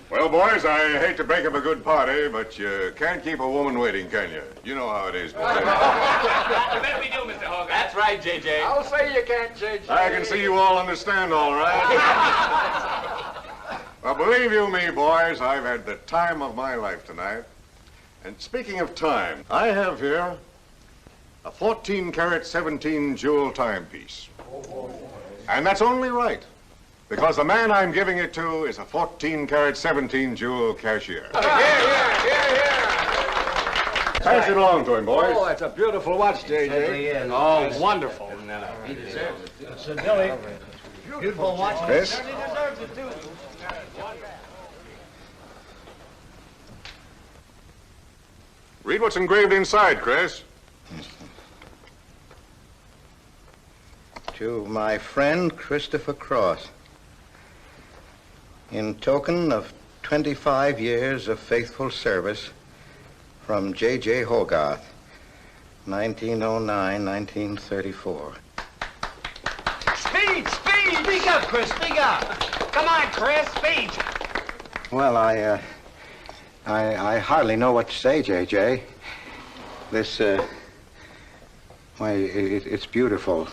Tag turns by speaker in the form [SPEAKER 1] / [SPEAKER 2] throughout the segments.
[SPEAKER 1] Well, boys, I hate to break up a good party, but you can't keep a woman waiting, can you? You know how it is.
[SPEAKER 2] I bet we do, Mr. Hogarth.
[SPEAKER 3] That's right, J.J.
[SPEAKER 4] I'll say you can't, J.J.
[SPEAKER 1] I can see you all understand, all right. Well, believe you me, boys, I've had the time of my life tonight. And speaking of time, I have here a 14-karat, 17-jewel timepiece. And that's only right, because the man I'm giving it to is a 14-karat, 17-jewel cashier. Pass it along to him, boys.
[SPEAKER 4] Oh, that's a beautiful watch, J.J.
[SPEAKER 3] Oh, wonderful.
[SPEAKER 2] He deserves it.
[SPEAKER 5] So, Billy, beautiful watch.
[SPEAKER 1] Chris?
[SPEAKER 5] Certainly deserves it, too.
[SPEAKER 1] Read what's engraved inside, Chris.
[SPEAKER 6] To my friend Christopher Cross, in token of 25 years of faithful service, from J.J. Hogarth, 1909-1934.
[SPEAKER 5] Speed! Speak up, Chris, speak up. Come on, Chris, speed.
[SPEAKER 6] Well, I hardly know what to say, J.J. This, why, it's beautiful.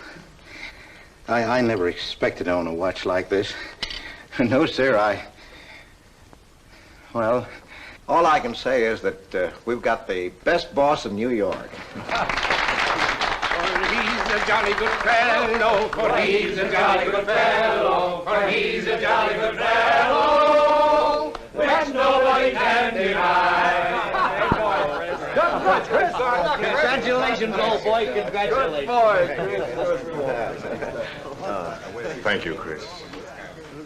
[SPEAKER 6] I never expected to own a watch like this. No, sir, well, all I can say is that we've got the best boss in New York.
[SPEAKER 2] For he's a jolly good fellow, for he's a jolly good fellow, for he's a jolly good fellow, which nobody can deny.
[SPEAKER 5] Congratulations, old boy, congratulations.
[SPEAKER 1] Thank you, Chris.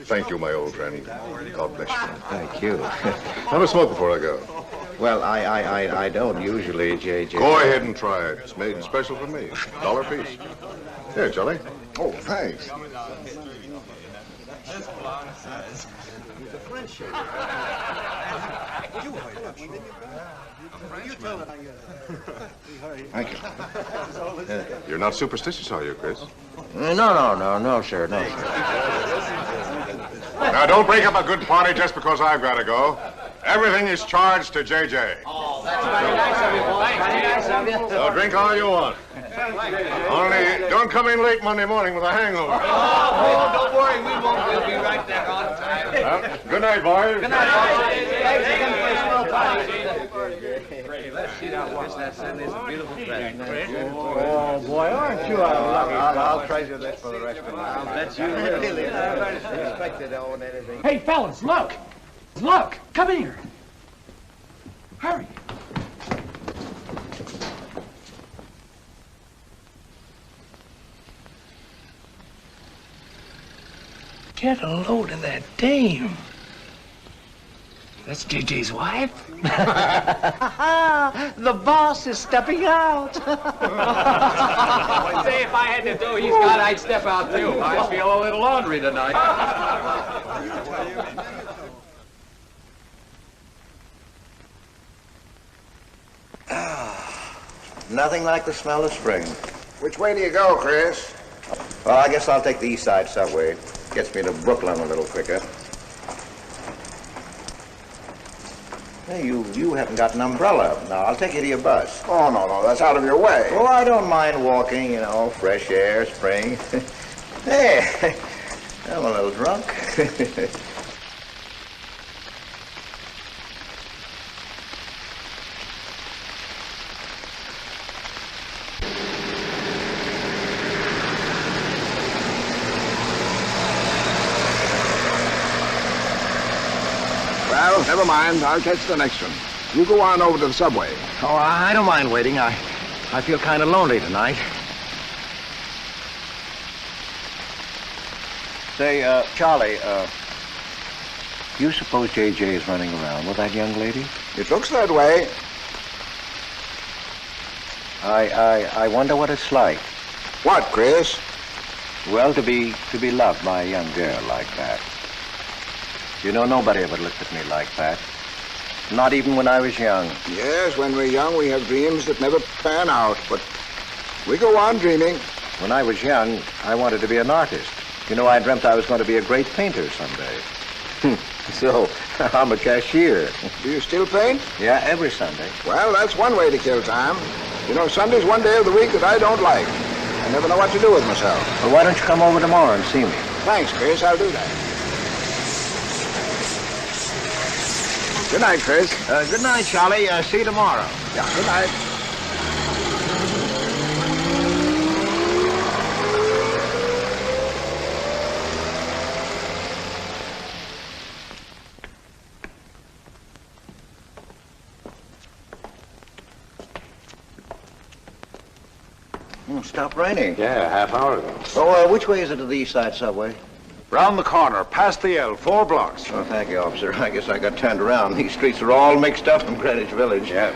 [SPEAKER 1] Thank you, my old friend. God bless you.
[SPEAKER 6] Thank you.
[SPEAKER 1] Have a smoke before I go.
[SPEAKER 6] Well, I don't usually, J.J.
[SPEAKER 1] Go ahead and try it. It's made special for me. $1 a piece. Here, Charlie. Oh, thanks. Thank you. You're not superstitious, are you, Chris?
[SPEAKER 6] No, sir, no.
[SPEAKER 1] Now, don't break up a good party just because I've got to go. Everything is charged to J.J.
[SPEAKER 5] Oh, that's very nice of you, boy. Very nice of you.
[SPEAKER 1] So drink all you want. Only don't come in late Monday morning with a hangover.
[SPEAKER 5] Oh, don't worry, we won't. We'll be right there on time.
[SPEAKER 1] Good night, boys.
[SPEAKER 5] Good night, boys. Thanks again for a swell party.
[SPEAKER 2] Let's see that watch. That certainly is a beautiful thread.
[SPEAKER 6] Oh, boy, aren't you a lucky I'll treasure this for the rest of my life.
[SPEAKER 5] I'll bet you will.
[SPEAKER 6] Really, I never expected to own anything.
[SPEAKER 7] Hey, fellas, look! Look! Come here! Hurry! Get a load of that dame. That's JJ's wife?
[SPEAKER 5] The boss is stepping out.
[SPEAKER 3] Say, if I had to do he's got, I'd step out too. I feel a little laundry tonight.
[SPEAKER 6] Nothing like the smell of spring.
[SPEAKER 4] Which way do you go, Chris?
[SPEAKER 6] Well, I guess I'll take the East Side subway. Gets me to Brooklyn a little quicker. Hey, you haven't got an umbrella. Now, I'll take you to your bus.
[SPEAKER 4] Oh, no, that's out of your way.
[SPEAKER 6] Oh, I don't mind walking, you know, fresh air, spring. Hey, I'm a little drunk.
[SPEAKER 4] Well, never mind. I'll catch the next one. You go on over to the subway.
[SPEAKER 6] Oh, I don't mind waiting. I feel kind of lonely tonight. Say, Charlie, you suppose J.J. is running around with that young lady?
[SPEAKER 4] It looks that way.
[SPEAKER 6] I wonder what it's like.
[SPEAKER 4] What, Chris?
[SPEAKER 6] Well, to be loved by a young girl like that. You know, nobody ever looked at me like that. Not even when I was young.
[SPEAKER 4] Yes, when we're young, we have dreams that never pan out, but we go on dreaming.
[SPEAKER 6] When I was young, I wanted to be an artist. You know, I dreamt I was going to be a great painter someday. So, I'm a cashier.
[SPEAKER 4] Do you still paint?
[SPEAKER 6] Yeah, every Sunday.
[SPEAKER 4] Well, that's one way to kill time. You know, Sunday's one day of the week that I don't like. I never know what to do with myself.
[SPEAKER 6] Well, why don't you come over tomorrow and see me?
[SPEAKER 4] Thanks, Chris. I'll do that. Good night, Chris.
[SPEAKER 6] Good night, Charlie. See you tomorrow.
[SPEAKER 4] Yeah, good night.
[SPEAKER 6] Stopped raining.
[SPEAKER 1] Yeah, half hour ago.
[SPEAKER 6] Oh, which way is it to the East Side Subway?
[SPEAKER 1] Round the corner, past the L, 4 blocks.
[SPEAKER 6] Oh, thank you, officer. I guess I got turned around. These streets are all mixed up in Greenwich Village.
[SPEAKER 1] Yeah.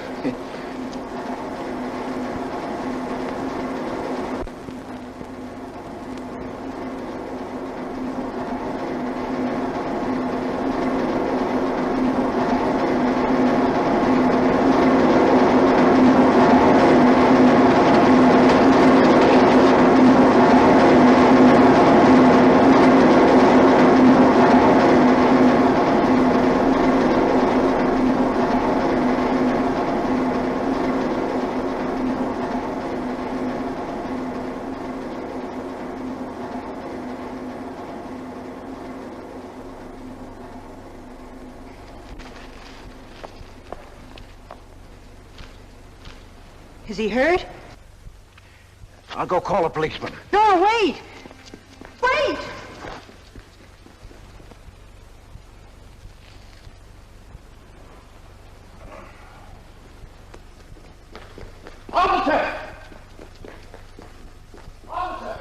[SPEAKER 8] Is he hurt?
[SPEAKER 6] I'll go call a policeman.
[SPEAKER 8] No, wait! Wait!
[SPEAKER 2] Officer! Officer!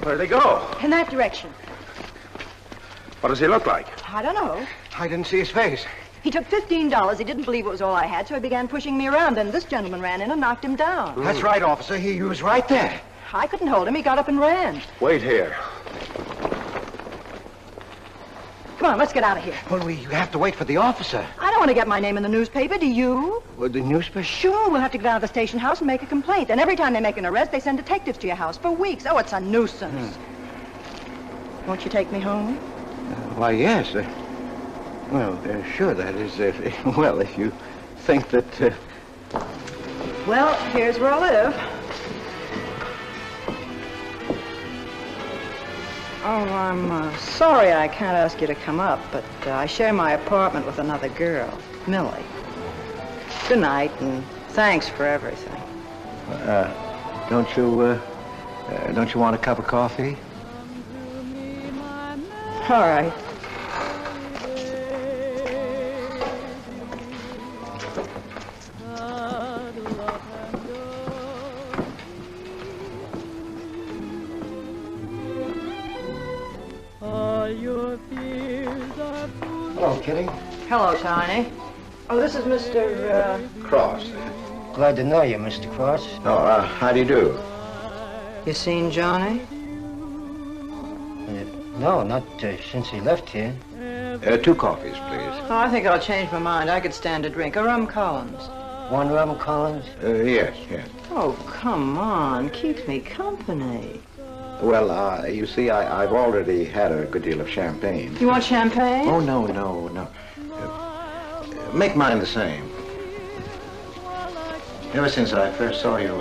[SPEAKER 6] Where'd they go?
[SPEAKER 8] In that direction.
[SPEAKER 6] What does he look like?
[SPEAKER 8] I don't know.
[SPEAKER 6] I didn't see his face.
[SPEAKER 8] He took $15. He didn't believe it was all I had, so he began pushing me around. Then this gentleman ran in and knocked him down.
[SPEAKER 6] That's right, officer. He was right there.
[SPEAKER 8] I couldn't hold him. He got up and ran.
[SPEAKER 6] Wait here.
[SPEAKER 8] Come on, let's get out of here.
[SPEAKER 6] Well, we have to wait for the officer.
[SPEAKER 8] I don't want to get my name in the newspaper, do you?
[SPEAKER 6] Well, the newspaper?
[SPEAKER 8] Sure, we'll have to get out of the station house and make a complaint. And every time they make an arrest, they send detectives to your house for weeks. Oh, it's a nuisance. Won't you take me home?
[SPEAKER 6] Why, yes. Sure, that is, if you think that...
[SPEAKER 8] Well, here's where I live. Oh, I'm sorry I can't ask you to come up, but I share my apartment with another girl, Millie. Good night, and thanks for everything.
[SPEAKER 6] Don't you want a cup of coffee?
[SPEAKER 8] All right.
[SPEAKER 6] Hello, Kitty.
[SPEAKER 8] Hello, Tiny. Oh, this is Mr.
[SPEAKER 6] Cross.
[SPEAKER 5] Glad to know you, Mr. Cross.
[SPEAKER 6] Oh, how do you do?
[SPEAKER 8] You seen Johnny?
[SPEAKER 5] No, not since he left here.
[SPEAKER 6] 2 coffees, please.
[SPEAKER 8] Oh, I think I'll change my mind. I could stand a drink. A rum Collins.
[SPEAKER 5] One rum Collins?
[SPEAKER 6] Yes.
[SPEAKER 8] Oh, come on. Keep me company.
[SPEAKER 6] Well, you see, I've already had a good deal of champagne.
[SPEAKER 8] You want champagne?
[SPEAKER 6] Oh, no. Make mine the same. Ever since I first saw you,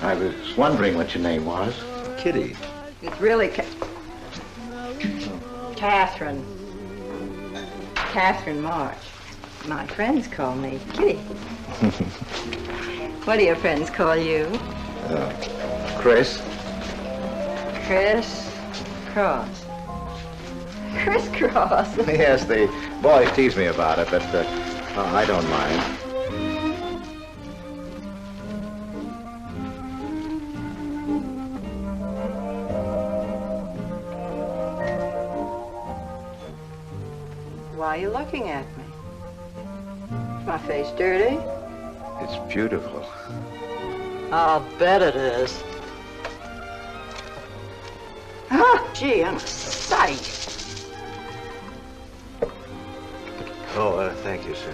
[SPEAKER 6] I was wondering what your name was. Kitty.
[SPEAKER 8] It's really Catherine. Catherine March. My friends call me Kitty. What do your friends call you?
[SPEAKER 6] Chris.
[SPEAKER 8] Chris Cross. Chris Cross.
[SPEAKER 6] Yes, the boys tease me about it, but I don't mind.
[SPEAKER 8] Why are you looking at me? Is my face dirty?
[SPEAKER 6] It's beautiful.
[SPEAKER 8] I'll bet it is. Ah, gee, I'm a sight.
[SPEAKER 6] Oh, thank you, sir.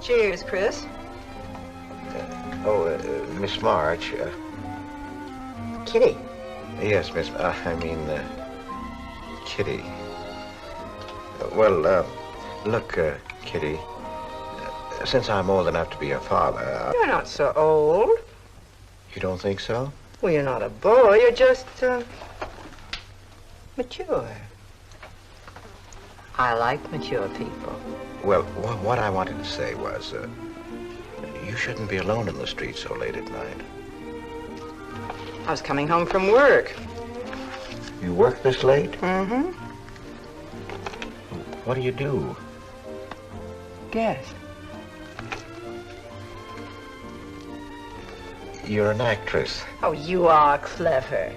[SPEAKER 8] Cheers, Chris.
[SPEAKER 6] Miss March.
[SPEAKER 8] Kitty.
[SPEAKER 6] Yes, Miss. Kitty. Look, Kitty. Since I'm old enough to be a father.
[SPEAKER 8] You're not so old.
[SPEAKER 6] You don't think so?
[SPEAKER 8] Well, you're not a boy. You're just, mature. I like mature people.
[SPEAKER 6] Well, what I wanted to say was, you shouldn't be alone in the street so late at night.
[SPEAKER 8] I was coming home from work.
[SPEAKER 6] You work this late?
[SPEAKER 8] Mm-hmm.
[SPEAKER 6] What do you do?
[SPEAKER 8] Guess.
[SPEAKER 6] You're an actress.
[SPEAKER 8] Oh, you are clever.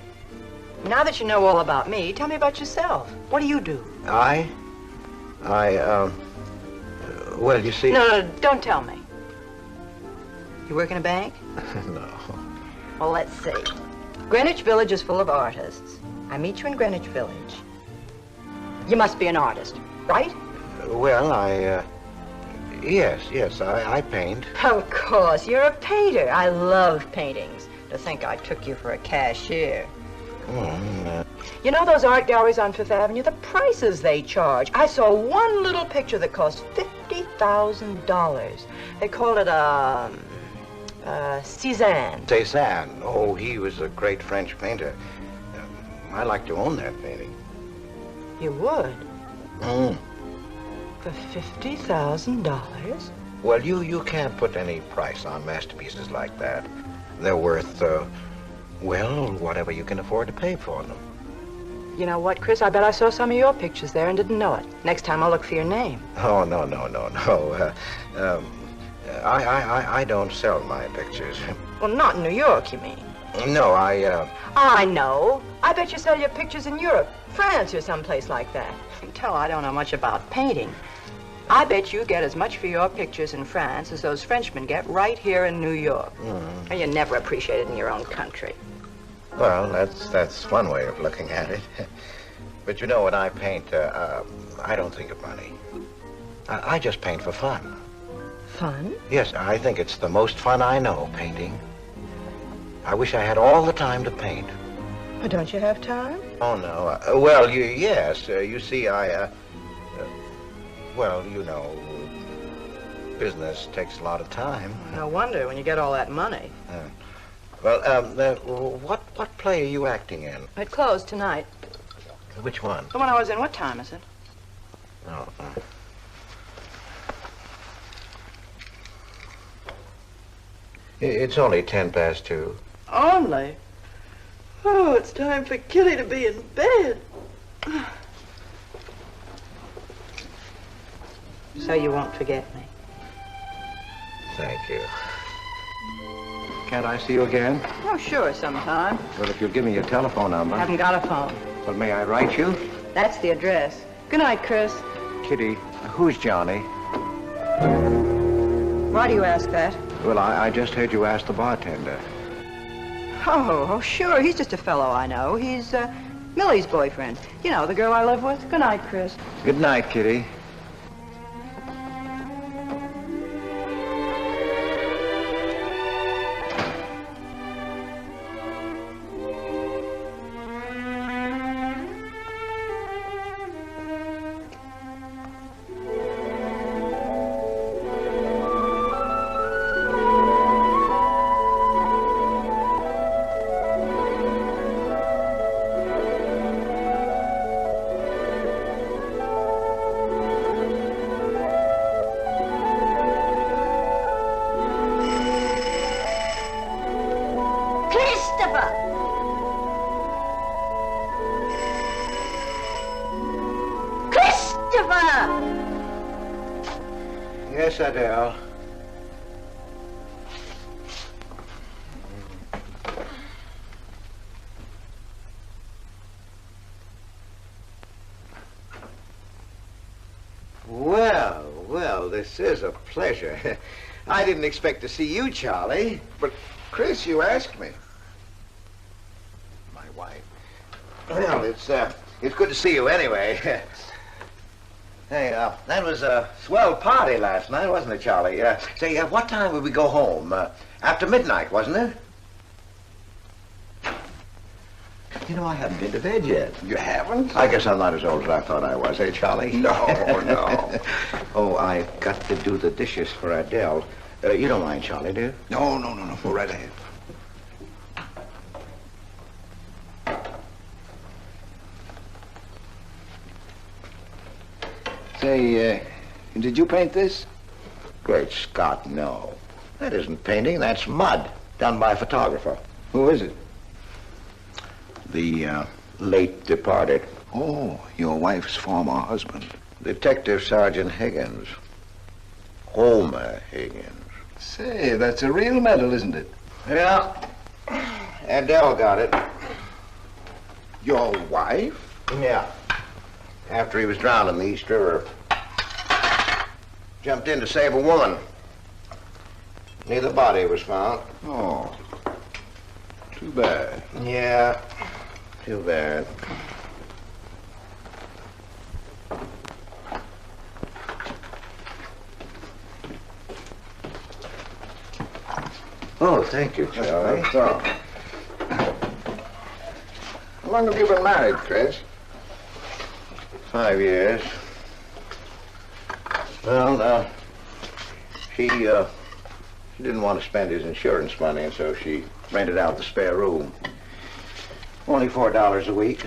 [SPEAKER 8] Now that you know all about me, tell me about yourself. What do you do?
[SPEAKER 6] Well, you see...
[SPEAKER 8] No, don't tell me. You work in a bank?
[SPEAKER 6] No.
[SPEAKER 8] Well, let's see. Greenwich Village is full of artists. I meet you in Greenwich Village. You must be an artist, right?
[SPEAKER 6] Well, Yes, I paint.
[SPEAKER 8] Of course, you're a painter. I love paintings. To think I took you for a cashier. You know those art galleries on Fifth Avenue? The prices they charge. I saw one little picture that cost $50,000. They called it Cézanne.
[SPEAKER 6] Cézanne. Oh, he was a great French painter. I'd like to own that painting.
[SPEAKER 8] You would? For $50,000?
[SPEAKER 6] Well, you can't put any price on masterpieces like that. They're worth, whatever you can afford to pay for them.
[SPEAKER 8] You know what, Chris? I bet I saw some of your pictures there and didn't know it. Next time I'll look for your name.
[SPEAKER 6] Oh, no. I don't sell my pictures.
[SPEAKER 8] Well, not in New York, you mean?
[SPEAKER 6] No,
[SPEAKER 8] I know. I bet you sell your pictures in Europe, France, or someplace like that. You can tell I don't know much about painting. I bet you get as much for your pictures in France as those Frenchmen get right here in New York. And you're never appreciated in your own country.
[SPEAKER 6] Well, that's one way of looking at it. But you know, when I paint, I don't think of money. I just paint for fun.
[SPEAKER 8] Fun?
[SPEAKER 6] Yes, I think it's the most fun I know, painting. I wish I had all the time to paint.
[SPEAKER 8] But don't you have time?
[SPEAKER 6] Oh, no. Yes. You see, business takes a lot of time.
[SPEAKER 8] No wonder when you get all that money.
[SPEAKER 6] What play are you acting in?
[SPEAKER 8] It closed tonight.
[SPEAKER 6] Which one?
[SPEAKER 8] The one I was in. What time is it?
[SPEAKER 6] Oh. It's only 2:10.
[SPEAKER 8] Only? Oh, it's time for Kitty to be in bed. So you won't forget me.
[SPEAKER 6] Thank you. Can't I see you again?
[SPEAKER 8] Oh, sure, sometime.
[SPEAKER 6] Well, if you'll give me your telephone number.
[SPEAKER 8] Haven't got a phone.
[SPEAKER 6] Well, may I write you?
[SPEAKER 8] That's the address. Good night, Chris.
[SPEAKER 6] Kitty, who's Johnny?
[SPEAKER 8] Why do you ask that?
[SPEAKER 6] Well, I just heard you ask the bartender.
[SPEAKER 8] Oh, sure. He's just a fellow I know. He's Millie's boyfriend. You know, the girl I live with. Good night, Chris.
[SPEAKER 6] Good night, Kitty. Yes, Adele. Well, this is a pleasure. I didn't expect to see you, Charlie.
[SPEAKER 4] But, Chris, you asked me.
[SPEAKER 6] My wife.
[SPEAKER 4] Well, it's
[SPEAKER 6] It's good to see you anyway. Hey, that was a swell party last night, wasn't it, Charlie? Say, what time would we go home? After midnight, wasn't it? You know, I haven't been to bed yet.
[SPEAKER 4] You haven't?
[SPEAKER 6] I guess I'm not as old as I thought I was, eh, Charlie?
[SPEAKER 4] No, no.
[SPEAKER 6] Oh, I've got to do the dishes for Adele. You don't mind, Charlie, do you?
[SPEAKER 4] No. Go right ahead. Say, did you paint this?
[SPEAKER 6] Great Scott, no. That isn't painting, that's mud, done by a photographer.
[SPEAKER 4] Who is it?
[SPEAKER 6] The late departed
[SPEAKER 4] Oh, your wife's former husband.
[SPEAKER 6] Detective Sergeant Higgins. Homer Higgins.
[SPEAKER 4] Say, that's a real medal, isn't it?
[SPEAKER 6] Yeah. Adele got it.
[SPEAKER 4] Your wife?
[SPEAKER 6] Yeah. After he was drowned in the East River. Jumped in to save a woman. Neither body was found.
[SPEAKER 4] Oh, too bad.
[SPEAKER 6] Yeah, too bad. Oh, thank you, Charlie.
[SPEAKER 4] That's all. How long have you been married, Chris?
[SPEAKER 6] 5 years. Well, she didn't want to spend his insurance money, and so she rented out the spare room. Only $4 a week.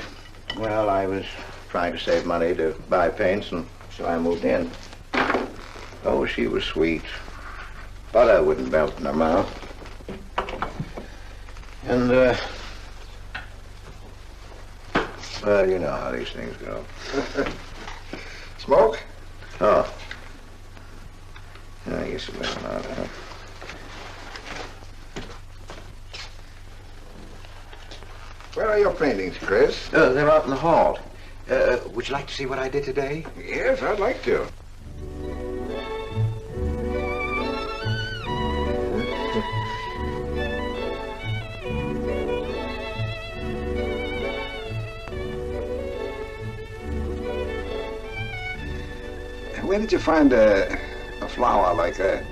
[SPEAKER 6] Well, I was trying to save money to buy paints, and so I moved in. Oh, she was sweet. Butter wouldn't melt in her mouth. And, well, you know how these things go.
[SPEAKER 4] Smoke?
[SPEAKER 6] Oh. I guess it went out, huh?
[SPEAKER 4] Where are your paintings, Chris?
[SPEAKER 6] They're out in the hall. Would you like to see what I did today?
[SPEAKER 4] Yes, I'd like to. Where did you find a flower like that?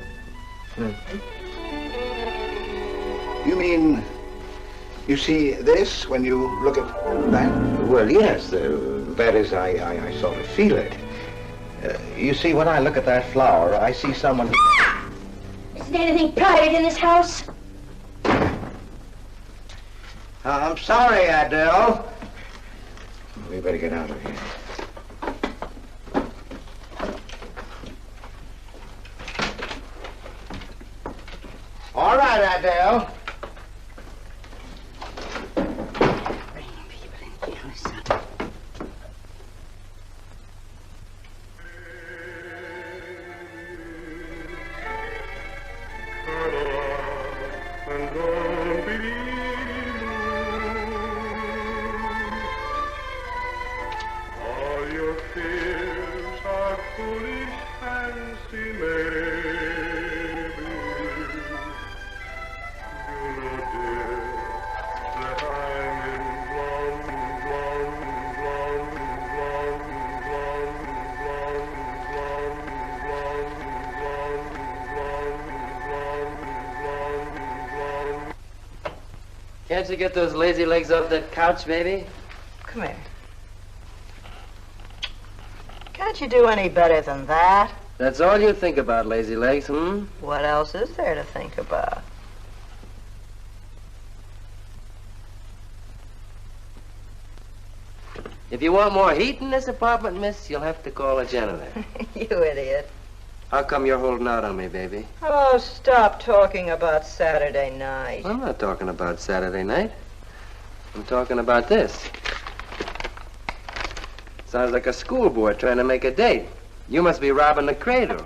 [SPEAKER 4] You mean you see this when you look at that?
[SPEAKER 6] Well, yes. That is, I sort of feel it. You see, when I look at that flower, I see someone who...
[SPEAKER 9] Isn't anything private in this house?
[SPEAKER 6] I'm sorry, Adele. We better get out of here. All right, Adele.
[SPEAKER 3] Can't you get those lazy legs off that couch, baby?
[SPEAKER 8] Come here. Can't you do any better than that?
[SPEAKER 3] That's all you think about, lazy legs, hmm?
[SPEAKER 8] What else is there to think about?
[SPEAKER 3] If you want more heat in this apartment, miss, you'll have to call a janitor.
[SPEAKER 8] You idiot.
[SPEAKER 3] How come you're holding out on me, baby?
[SPEAKER 8] Oh, stop talking about Saturday night.
[SPEAKER 3] I'm not talking about Saturday night. I'm talking about this. Sounds like a school boy trying to make a date. You must be robbing the cradle.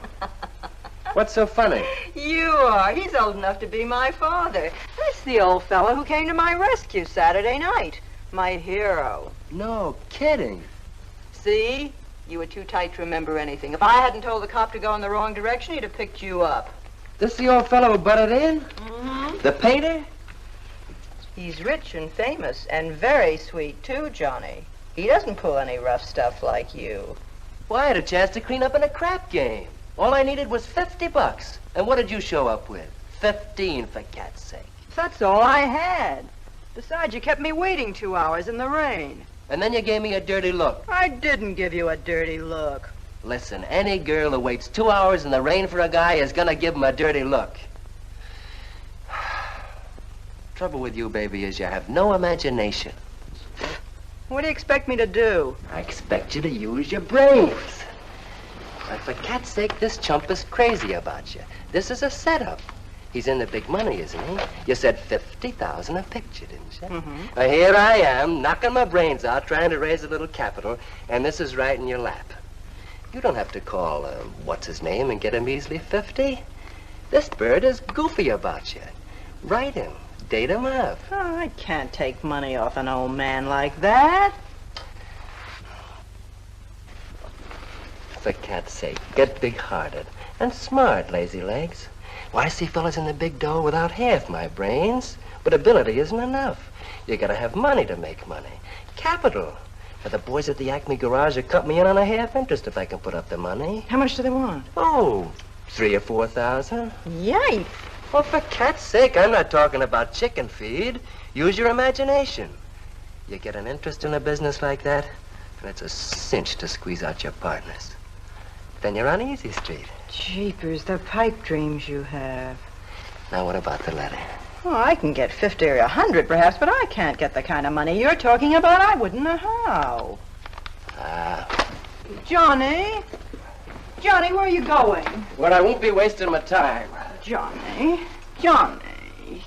[SPEAKER 3] What's so funny?
[SPEAKER 8] You are. He's old enough to be my father. That's the old fellow who came to my rescue Saturday night. My hero.
[SPEAKER 3] No kidding.
[SPEAKER 8] See? You were too tight to remember anything. If I hadn't told the cop to go in the wrong direction, he'd have picked you up.
[SPEAKER 3] This the old fellow who butted in?
[SPEAKER 8] Mm-hmm.
[SPEAKER 3] The painter?
[SPEAKER 8] He's rich and famous and very sweet, too, Johnny. He doesn't pull any rough stuff like you.
[SPEAKER 3] Well, I had a chance to clean up in a crap game. All I needed was $50. And what did you show up with? 15, for cat's sake.
[SPEAKER 8] That's all I had. Besides, you kept me waiting 2 hours in the rain.
[SPEAKER 3] And then you gave me a dirty look.
[SPEAKER 8] I didn't give you a dirty look.
[SPEAKER 3] Listen, any girl who waits 2 hours in the rain for a guy is gonna give him a dirty look. Trouble with you, baby, is you have no imagination.
[SPEAKER 8] What do you expect me to do?
[SPEAKER 3] I expect you to use your brains. But for cat's sake, this chump is crazy about you. This is a setup. He's in the big money, isn't he? You said 50,000 a picture, didn't you?
[SPEAKER 8] Mm-hmm.
[SPEAKER 3] Well, here I am, knocking my brains out, trying to raise a little capital, and this is right in your lap. You don't have to call, what's his name, and get him easily 50. This bird is goofy about you. Write him. Date him up.
[SPEAKER 8] Oh, I can't take money off an old man like that.
[SPEAKER 3] For cat's sake, get big-hearted and smart, lazy legs. Why, I see fellas in the big dough without half my brains, but ability isn't enough. You gotta have money to make money. Capital. Now, the boys at the Acme garage have cut me in on a half interest if I can put up the money.
[SPEAKER 8] How much do they want?
[SPEAKER 3] Oh, 3,000 or 4,000.
[SPEAKER 8] Yikes.
[SPEAKER 3] Well, for cat's sake, I'm not talking about chicken feed. Use your imagination. You get an interest in a business like that, and it's a cinch to squeeze out your partners. Then you're on easy street.
[SPEAKER 8] Jeepers, the pipe dreams you have.
[SPEAKER 3] Now, what about the letter?
[SPEAKER 8] Oh, I can get 50 or 100 perhaps, but I can't get the kind of money you're talking about. I wouldn't know how. Johnny? Johnny, where are you going?
[SPEAKER 3] Well, I won't be wasting my time.
[SPEAKER 8] Johnny? Johnny?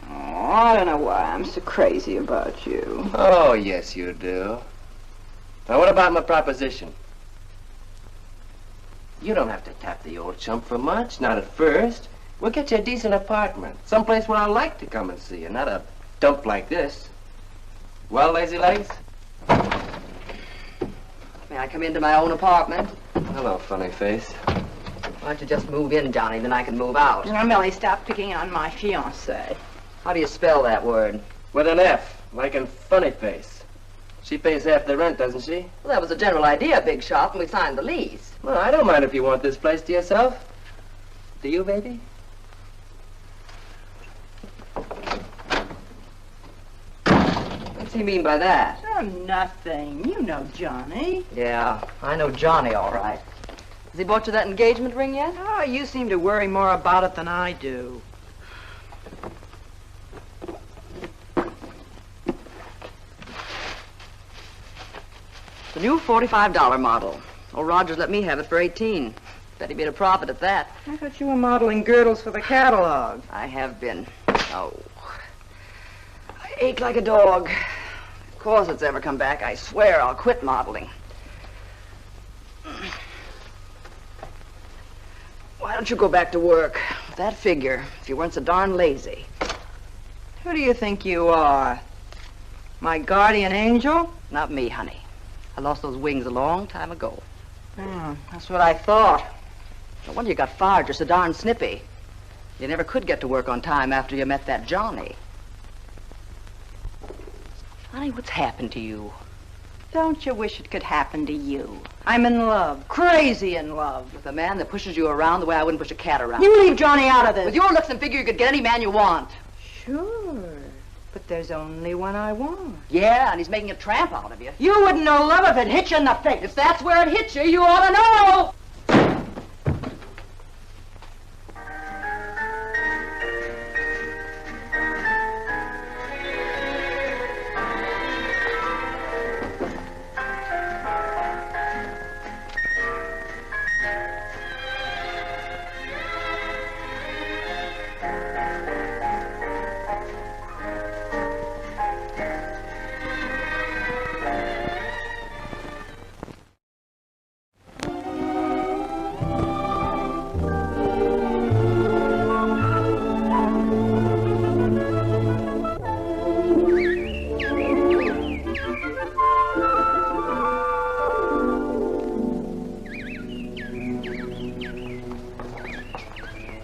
[SPEAKER 8] Oh, I don't know why I'm so crazy about you.
[SPEAKER 3] Oh, yes, you do. Now, what about my proposition? You don't have to tap the old chump for much, not at first. We'll get you a decent apartment, someplace where I like to come and see you, not a dump like this. Well, lazy legs?
[SPEAKER 10] May I come into my own apartment?
[SPEAKER 3] Hello, funny face.
[SPEAKER 10] Why don't you just move in, Johnny, then I can move out.
[SPEAKER 8] Now, Millie, stop picking on my fiancée.
[SPEAKER 10] How do you spell that word?
[SPEAKER 3] With an F, like in funny face. She pays half the rent, doesn't she?
[SPEAKER 10] Well, that was the general idea, Big Shot, when we signed the lease.
[SPEAKER 3] Well, I don't mind if you want this place to yourself. Do you, baby?
[SPEAKER 10] What's he mean by that?
[SPEAKER 8] Oh, nothing. You know Johnny.
[SPEAKER 10] Yeah, I know Johnny, all right. Has he bought you that engagement ring yet?
[SPEAKER 8] Oh, you seem to worry more about it than I do.
[SPEAKER 10] The new $45 model. Old Rogers let me have it for 18. Bet he made a profit at that.
[SPEAKER 8] I thought you were modeling girdles for the catalog.
[SPEAKER 10] I have been. Oh. I ache like a dog. If corsets ever come back, I swear I'll quit modeling. Why don't you go back to work? With that figure, if you weren't so darn lazy.
[SPEAKER 8] Who do you think you are? My guardian angel?
[SPEAKER 10] Not me, honey. I lost those wings a long time ago.
[SPEAKER 8] Oh, that's what I thought.
[SPEAKER 10] No wonder you got fired. You're so darn snippy. You never could get to work on time after you met that Johnny. Honey, what's happened to you?
[SPEAKER 8] Don't you wish it could happen to you? I'm in love. Crazy in love.
[SPEAKER 10] With a man that pushes you around the way I wouldn't push a cat around.
[SPEAKER 8] You leave Johnny out of this.
[SPEAKER 10] With your looks and figure, you could get any man you want.
[SPEAKER 8] Sure. But there's only one I want.
[SPEAKER 10] Yeah, and he's making a tramp out of you.
[SPEAKER 8] You wouldn't know love if it hit you in the face.
[SPEAKER 10] If that's where it hit you, you ought to know.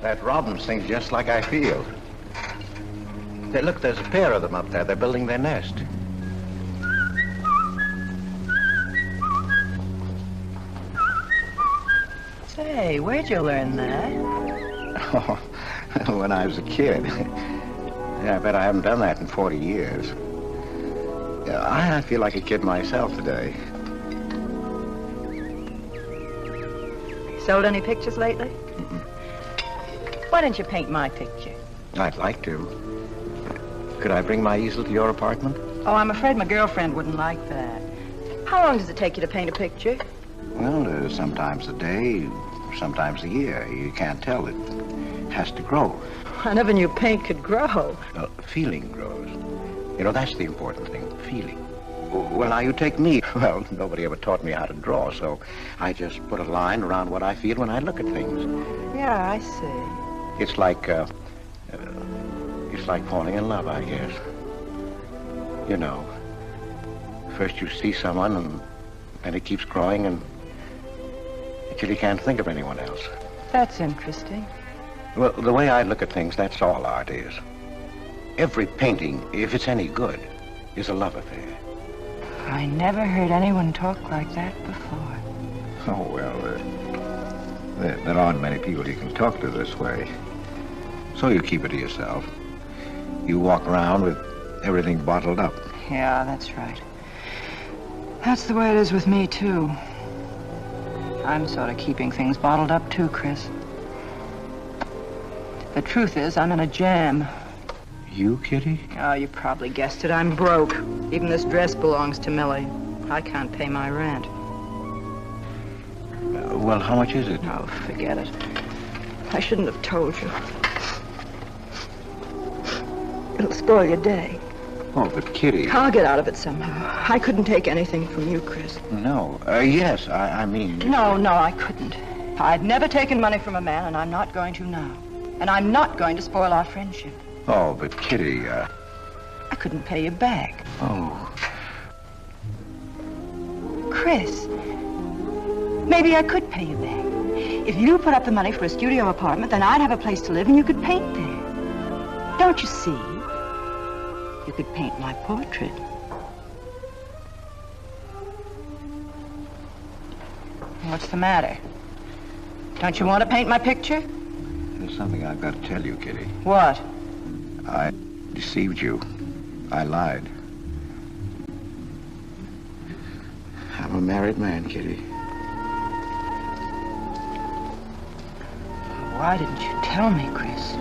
[SPEAKER 6] That robin sings just like I feel. Hey, look, there's a pair of them up there. They're building their nest.
[SPEAKER 8] Say, where'd you learn that?
[SPEAKER 6] Oh, when I was a kid. Yeah, I bet I haven't done that in 40 years. Yeah, I feel like a kid myself today.
[SPEAKER 8] Sold any pictures lately?
[SPEAKER 6] Mm-mm.
[SPEAKER 8] Why don't you paint my picture?
[SPEAKER 6] I'd like to. Could I bring my easel to your apartment?
[SPEAKER 8] Oh, I'm afraid my girlfriend wouldn't like that. How long does it take you to paint a picture?
[SPEAKER 6] Well, sometimes a day, sometimes a year. You can't tell. It has to grow.
[SPEAKER 8] I never knew paint could grow.
[SPEAKER 6] Feeling grows. You know, that's the important thing, feeling. Well, now you take me. Well, nobody ever taught me how to draw, so I just put a line around what I feel when I look at things.
[SPEAKER 8] Yeah, I see.
[SPEAKER 6] It's like falling in love, I guess. You know, first you see someone and it keeps growing until you can't think of anyone else.
[SPEAKER 8] That's interesting.
[SPEAKER 6] Well, the way I look at things, that's all art is. Every painting, if it's any good, is a love affair.
[SPEAKER 8] I never heard anyone talk like that before.
[SPEAKER 6] Oh, well, there aren't many people you can talk to this way. So you keep it to yourself. You walk around with everything bottled up.
[SPEAKER 8] Yeah, that's right. That's the way it is with me, too. I'm sort of keeping things bottled up, too, Chris. The truth is, I'm in a jam.
[SPEAKER 6] You, Kitty?
[SPEAKER 8] Oh, you probably guessed it. I'm broke. Even this dress belongs to Millie. I can't pay my rent.
[SPEAKER 6] Well, how much is it?
[SPEAKER 8] Oh, forget it. I shouldn't have told you. It'll spoil your day.
[SPEAKER 6] Oh, but Kitty...
[SPEAKER 8] I'll get out of it somehow. I couldn't take anything from you, Chris.
[SPEAKER 6] No. Yes, I mean...
[SPEAKER 8] No, I couldn't. I've never taken money from a man, and I'm not going to now. And I'm not going to spoil our friendship.
[SPEAKER 6] Oh, but Kitty,
[SPEAKER 8] I couldn't pay you back.
[SPEAKER 6] Oh.
[SPEAKER 8] Chris, maybe I could pay you back. If you put up the money for a studio apartment, then I'd have a place to live and you could paint there. Don't you see? You could paint my portrait. What's the matter? Don't you want to paint my picture?
[SPEAKER 6] There's something I've got to tell you, Kitty.
[SPEAKER 8] What?
[SPEAKER 6] I deceived you. I lied. I'm a married man, Kitty.
[SPEAKER 8] Why didn't you tell me, Chris?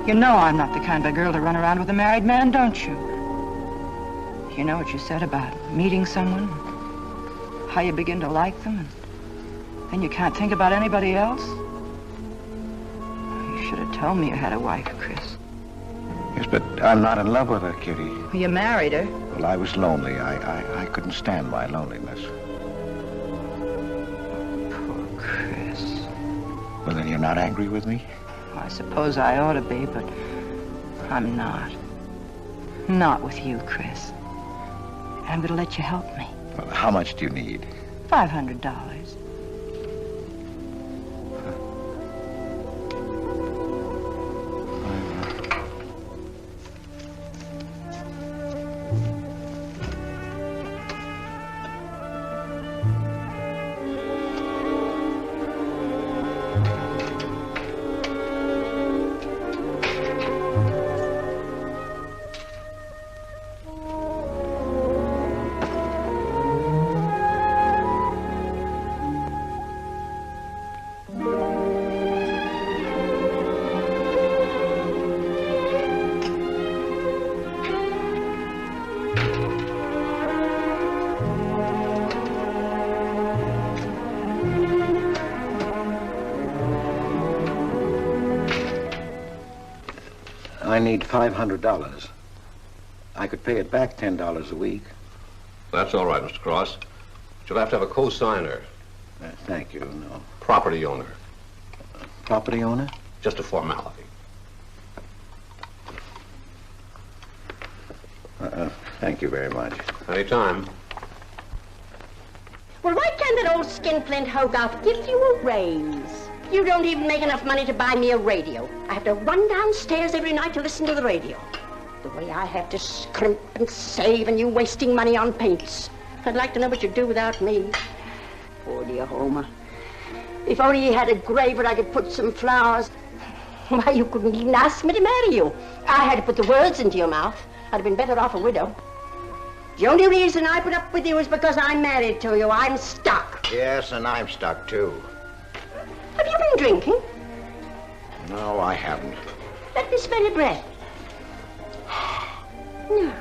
[SPEAKER 8] You know I'm not the kind of girl to run around with a married man, don't you? You know what you said about meeting someone, how you begin to like them, and then you can't think about anybody else? You should have told me you had a wife, Chris.
[SPEAKER 6] Yes, but I'm not in love with her, Kitty.
[SPEAKER 8] Well, you married her.
[SPEAKER 6] Well, I was lonely. I couldn't stand my loneliness.
[SPEAKER 8] Poor Chris.
[SPEAKER 6] Well, then you're not angry with me?
[SPEAKER 8] I suppose I ought to be, but I'm not. Not with you, Chris. And I'm going to let you help me.
[SPEAKER 6] Well, how much do you need?
[SPEAKER 8] $500.
[SPEAKER 6] I need $500. I could pay it back $10 a week.
[SPEAKER 11] That's all right, Mr. Cross. But you'll have to have a co-signer.
[SPEAKER 6] Thank you, no.
[SPEAKER 11] Property owner.
[SPEAKER 6] Property owner?
[SPEAKER 11] Just a formality.
[SPEAKER 6] Thank you very much.
[SPEAKER 11] Anytime.
[SPEAKER 9] Well, why can't that old skinflint Hogarth give you a raise? You don't even make enough money to buy me a radio. I have to run downstairs every night to listen to the radio. The way I have to scrimp and save and you wasting money on paints. I'd like to know what you'd do without me. Poor dear Homer. If only he had a grave where I could put some flowers. Why, you couldn't even ask me to marry you. I had to put the words into your mouth. I'd have been better off a widow. The only reason I put up with you is because I'm married to you. I'm stuck.
[SPEAKER 6] Yes, and I'm stuck, too.
[SPEAKER 9] Have you been drinking?
[SPEAKER 6] No, I haven't.
[SPEAKER 9] Let me smell your breath. No.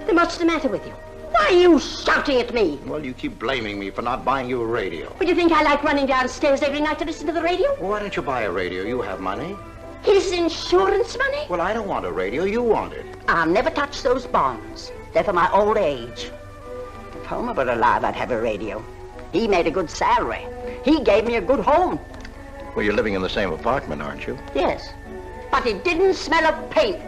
[SPEAKER 9] Then what's the matter with you? Why are you shouting at me?
[SPEAKER 6] Well, you keep blaming me for not buying you a radio.
[SPEAKER 9] Would you think I like running downstairs every night to listen to the radio?
[SPEAKER 6] Why don't you buy a radio? You have money.
[SPEAKER 9] His insurance money?
[SPEAKER 6] Well, I don't want a radio. You want it.
[SPEAKER 9] I'll never touch those bonds. They're for my old age. If Homer were alive, I'd have a radio. He made a good salary. He gave me a good home.
[SPEAKER 6] Well, you're living in the same apartment, aren't you?
[SPEAKER 9] Yes. But it didn't smell of paint.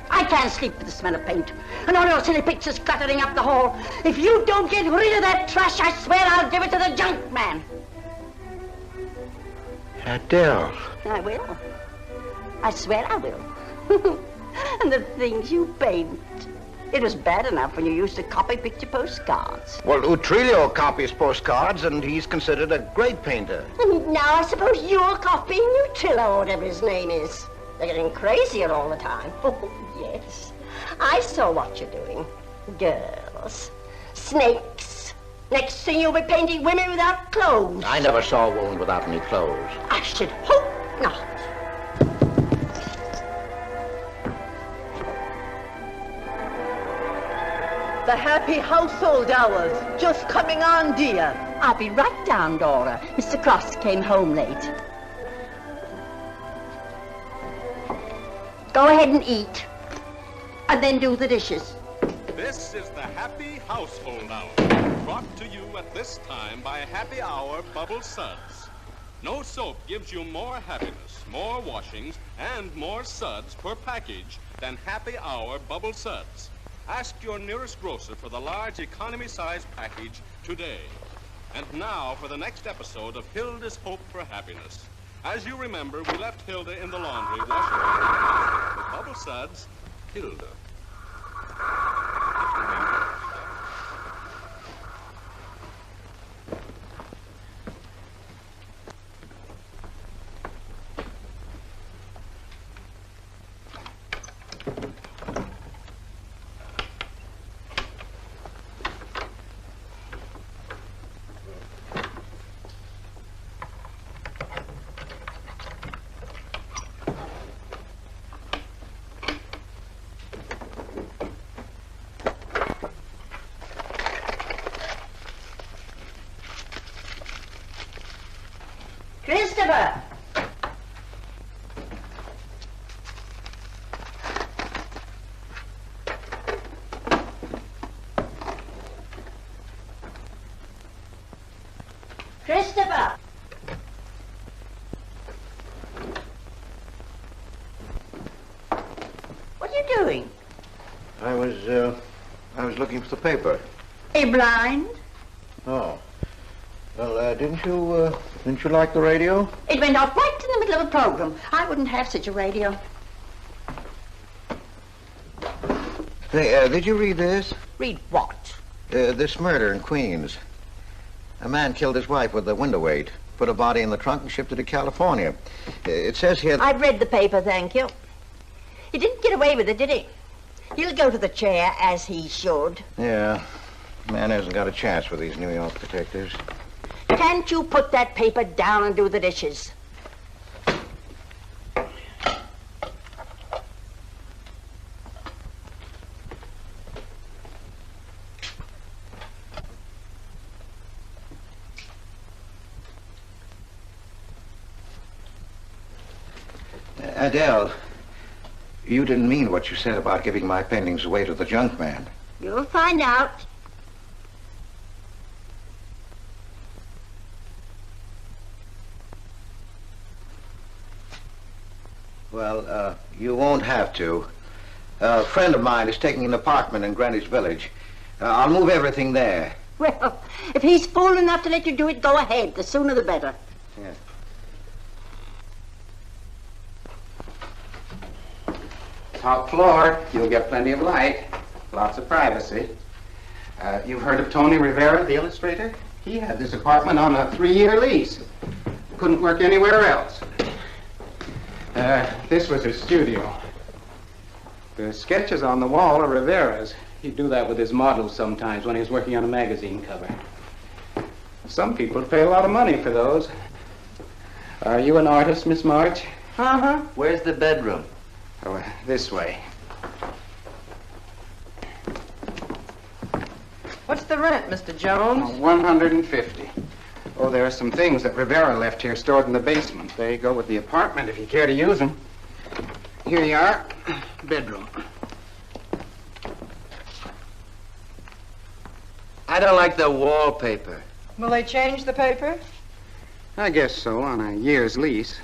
[SPEAKER 9] I can't sleep with the smell of paint. And all your silly pictures cluttering up the hall. If you don't get rid of that trash, I swear I'll give it to the junk man.
[SPEAKER 6] Adele.
[SPEAKER 9] I will. I swear I will. And the things you paint. It was bad enough when you used to copy picture postcards.
[SPEAKER 6] Well, Utrillo copies postcards, and he's considered a great painter.
[SPEAKER 9] And now I suppose you're copying Utrillo, or whatever his name is. They're getting crazier all the time. Oh, yes. I saw what you're doing. Girls. Snakes. Next thing you'll be painting women without clothes.
[SPEAKER 6] I never saw a woman without any clothes.
[SPEAKER 9] I should hope not.
[SPEAKER 12] The happy household hours just coming on, dear.
[SPEAKER 9] I'll be right down, Dora. Mr. Cross came home late. Go ahead and eat. And then do the dishes.
[SPEAKER 13] This is the Happy Household Hour, brought to you at this time by Happy Hour Bubble Suds. No soap gives you more happiness, more washings, and more suds per package than Happy Hour Bubble Suds. Ask your nearest grocer for the large economy-size package today. And now for the next episode of Hilda's Hope for Happiness. As you remember, we left Hilda in the laundry washing with Bubble Suds, Hilda.
[SPEAKER 9] Christopher! Christopher! What are you doing?
[SPEAKER 6] I was looking for the paper.
[SPEAKER 9] Are you blind?
[SPEAKER 6] Oh. Well, didn't you like the radio?
[SPEAKER 9] It went off right in the middle of a program. I wouldn't have such a radio.
[SPEAKER 6] Hey, did you read this?
[SPEAKER 9] Read what?
[SPEAKER 6] This murder in Queens. A man killed his wife with a window weight, put a body in the trunk and shipped it to California. It says here...
[SPEAKER 9] I've read the paper, thank you. He didn't get away with it, did he? He'll go to the chair, as he should.
[SPEAKER 6] Yeah. Man hasn't got a chance with these New York detectives.
[SPEAKER 9] Can't you put that paper down and do the dishes?
[SPEAKER 6] Adele, you didn't mean what you said about giving my paintings away to the junk man.
[SPEAKER 9] You'll find out.
[SPEAKER 6] Well, you won't have to. A friend of mine is taking an apartment in Greenwich Village. I'll move everything there.
[SPEAKER 9] Well, if he's fool enough to let you do it, go ahead. The sooner the better.
[SPEAKER 6] Yeah.
[SPEAKER 14] Top floor, you'll get plenty of light, lots of privacy. You've heard of Tony Rivera, the illustrator? He had this apartment on a 3-year lease. Couldn't work anywhere else. This was his studio. The sketches on the wall are Rivera's. He'd do that with his models sometimes when he was working on a magazine cover. Some people pay a lot of money for those. Are you an artist, Miss March?
[SPEAKER 3] Uh-huh. Where's the bedroom?
[SPEAKER 14] Oh, this way.
[SPEAKER 8] What's the rent, Mr. Jones?
[SPEAKER 14] $150. Oh, there are some things that Rivera left here stored in the basement. They go with the apartment if you care to use them. Here you are. Bedroom.
[SPEAKER 3] I don't like the wallpaper.
[SPEAKER 8] Will they change the paper?
[SPEAKER 14] I guess so, on a year's lease.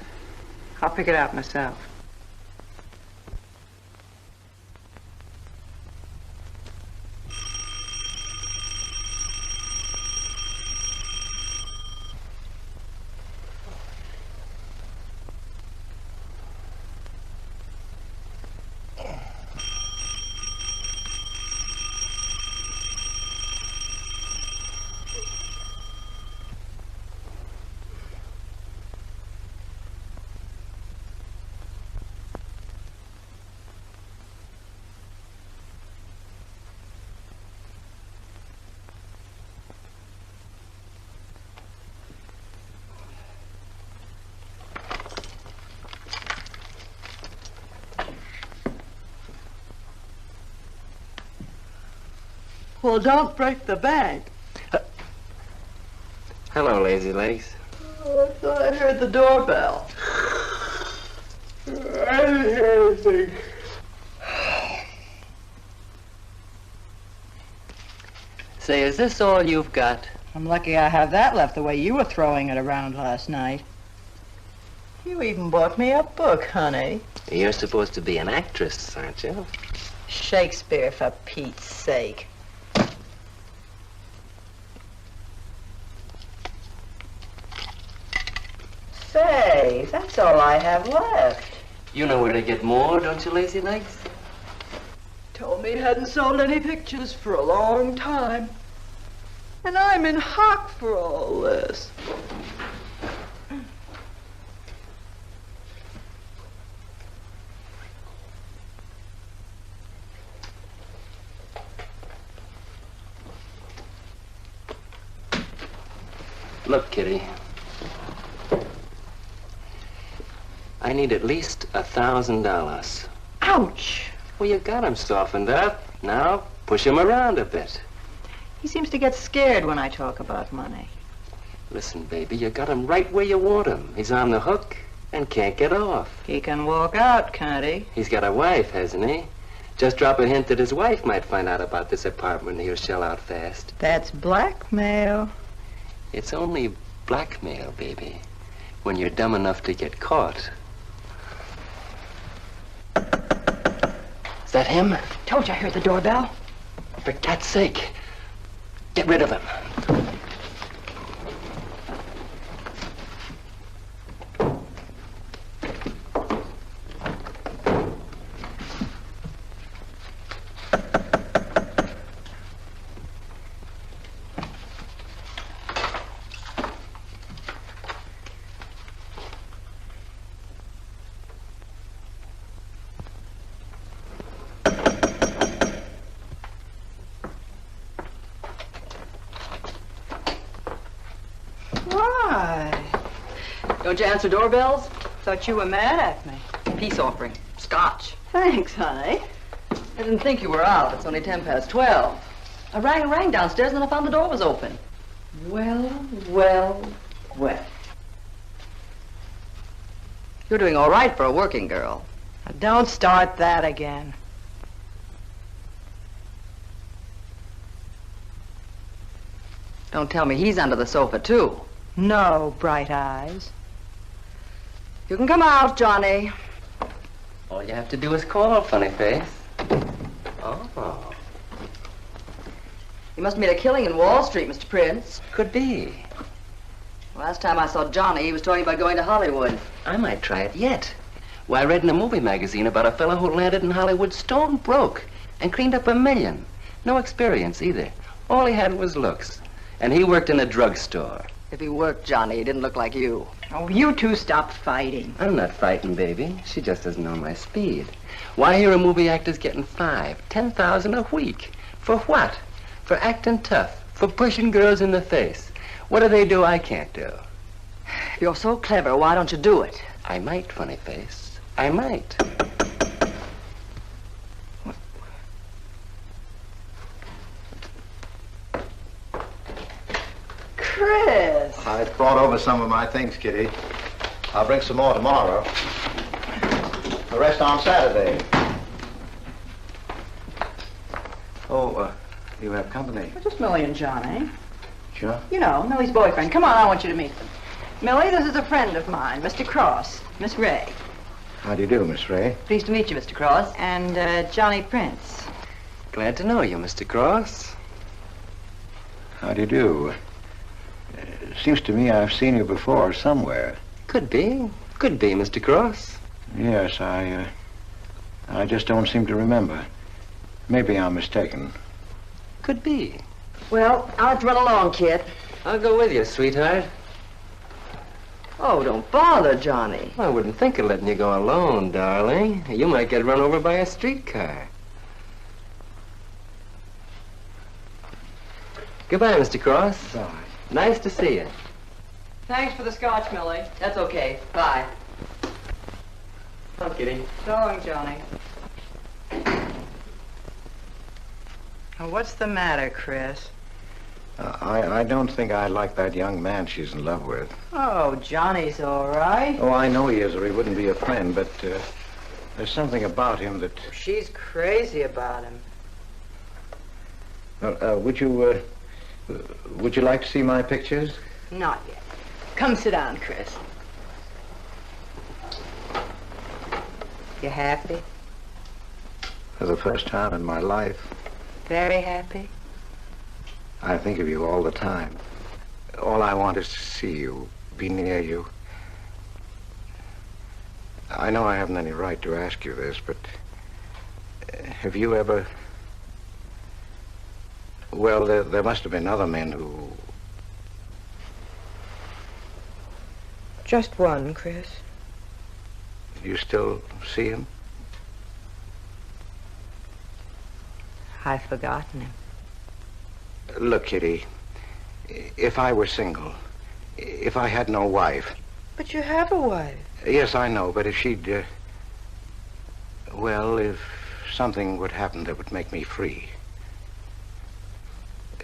[SPEAKER 8] I'll pick it out myself.
[SPEAKER 12] Well, don't break the bank.
[SPEAKER 3] Hello, Lazy Legs.
[SPEAKER 12] Oh, I thought I heard the doorbell. I didn't hear anything.
[SPEAKER 3] Say, is this all you've got?
[SPEAKER 8] I'm lucky I have that left the way you were throwing it around last night.
[SPEAKER 12] You even bought me a book, honey.
[SPEAKER 3] You're supposed to be an actress, aren't you?
[SPEAKER 8] Shakespeare, for Pete's sake. Say, that's all I have left.
[SPEAKER 3] You know where to get more, don't you, Lazy Legs?
[SPEAKER 12] Told me he hadn't sold any pictures for a long time. And I'm in hock for all this.
[SPEAKER 3] Look, Kitty. I need at least $1,000.
[SPEAKER 8] Ouch!
[SPEAKER 3] Well, you got him softened up. Now, push him around a bit.
[SPEAKER 8] He seems to get scared when I talk about money.
[SPEAKER 3] Listen, baby, you got him right where you want him. He's on the hook and can't get off.
[SPEAKER 8] He can walk out, can't he?
[SPEAKER 3] He's got a wife, hasn't he? Just drop a hint that his wife might find out about this apartment and he'll shell out fast.
[SPEAKER 8] That's blackmail.
[SPEAKER 3] It's only blackmail, baby, when you're dumb enough to get caught. Is that him?
[SPEAKER 8] Told you I heard the doorbell.
[SPEAKER 3] For God's sake, get rid of him.
[SPEAKER 10] Don't you answer doorbells?
[SPEAKER 8] Thought you were mad at me.
[SPEAKER 10] Peace offering. Scotch.
[SPEAKER 12] Thanks, honey.
[SPEAKER 10] I didn't think you were out. It's only 12:10. I rang and rang downstairs, and then I found the door was open. Well. You're doing all right for a working girl.
[SPEAKER 8] Now, don't start that again.
[SPEAKER 10] Don't tell me he's under the sofa, too.
[SPEAKER 8] No, Bright Eyes.
[SPEAKER 10] You can come out, Johnny.
[SPEAKER 3] All you have to do is call, funny face. Oh.
[SPEAKER 10] You must have made a killing in Wall Street, Mr. Prince.
[SPEAKER 3] Could be.
[SPEAKER 10] Last time I saw Johnny, he was talking about going to Hollywood.
[SPEAKER 3] I might try it yet. Well, I read in a movie magazine about a fellow who landed in Hollywood stone broke and cleaned up $1 million. No experience either. All he had was looks. And he worked in a drugstore.
[SPEAKER 10] If he worked, Johnny, he didn't look like you.
[SPEAKER 8] Oh, you two stop fighting.
[SPEAKER 3] I'm not fighting, baby. She just doesn't know my speed. Why, here are movie actors getting $5,000, $10,000 a week. For what? For acting tough. For pushing girls in the face. What do they do I can't do?
[SPEAKER 10] If you're so clever, why don't you do it?
[SPEAKER 3] I might, funny face. I might.
[SPEAKER 8] Chris!
[SPEAKER 6] I brought over some of my things, Kitty. I'll bring some more tomorrow. The rest on Saturday. Oh, you have company.
[SPEAKER 8] Well, just Millie and Johnny.
[SPEAKER 6] Sure.
[SPEAKER 8] You know, Millie's boyfriend. Come on, I want you to meet them. Millie, this is a friend of mine, Mr. Cross, Miss Ray.
[SPEAKER 6] How do you do, Miss Ray?
[SPEAKER 10] Pleased to meet you, Mr. Cross.
[SPEAKER 8] And Johnny Prince.
[SPEAKER 3] Glad to know you, Mr. Cross.
[SPEAKER 6] How do you do? Seems to me I've seen you before somewhere.
[SPEAKER 3] Could be. Could be, Mr. Cross.
[SPEAKER 6] Yes, I just don't seem to remember. Maybe I'm mistaken.
[SPEAKER 3] Could be.
[SPEAKER 10] Well, I'll have to run along, kid.
[SPEAKER 3] I'll go with you, sweetheart.
[SPEAKER 10] Oh, don't bother, Johnny.
[SPEAKER 3] I wouldn't think of letting you go alone, darling. You might get run over by a streetcar. Goodbye, Mr. Cross.
[SPEAKER 6] Bye.
[SPEAKER 3] Nice to see you.
[SPEAKER 8] Thanks for the scotch, Millie.
[SPEAKER 10] That's okay. Bye.
[SPEAKER 3] Come, Kitty.
[SPEAKER 8] So long, Johnny. Oh, what's the matter, Chris?
[SPEAKER 6] I don't think I like that young man she's in love with.
[SPEAKER 8] Oh, Johnny's all right.
[SPEAKER 6] Oh, I know he is, or he wouldn't be a friend, but there's something about him that...
[SPEAKER 8] She's crazy about him.
[SPEAKER 6] Would you like to see my pictures?
[SPEAKER 8] Not yet. Come sit down, Chris. You happy?
[SPEAKER 6] For the first time in my life.
[SPEAKER 8] Very happy?
[SPEAKER 6] I think of you all the time. All I want is to see you, be near you. I know I haven't any right to ask you this, but have you ever... Well, there must have been other men who...
[SPEAKER 8] Just one, Chris.
[SPEAKER 6] You still see him?
[SPEAKER 8] I've forgotten him.
[SPEAKER 6] Look, Kitty, if I were single, if I had no wife...
[SPEAKER 8] But you have a wife.
[SPEAKER 6] Yes, I know, but if she'd... well, if something would happen that would make me free...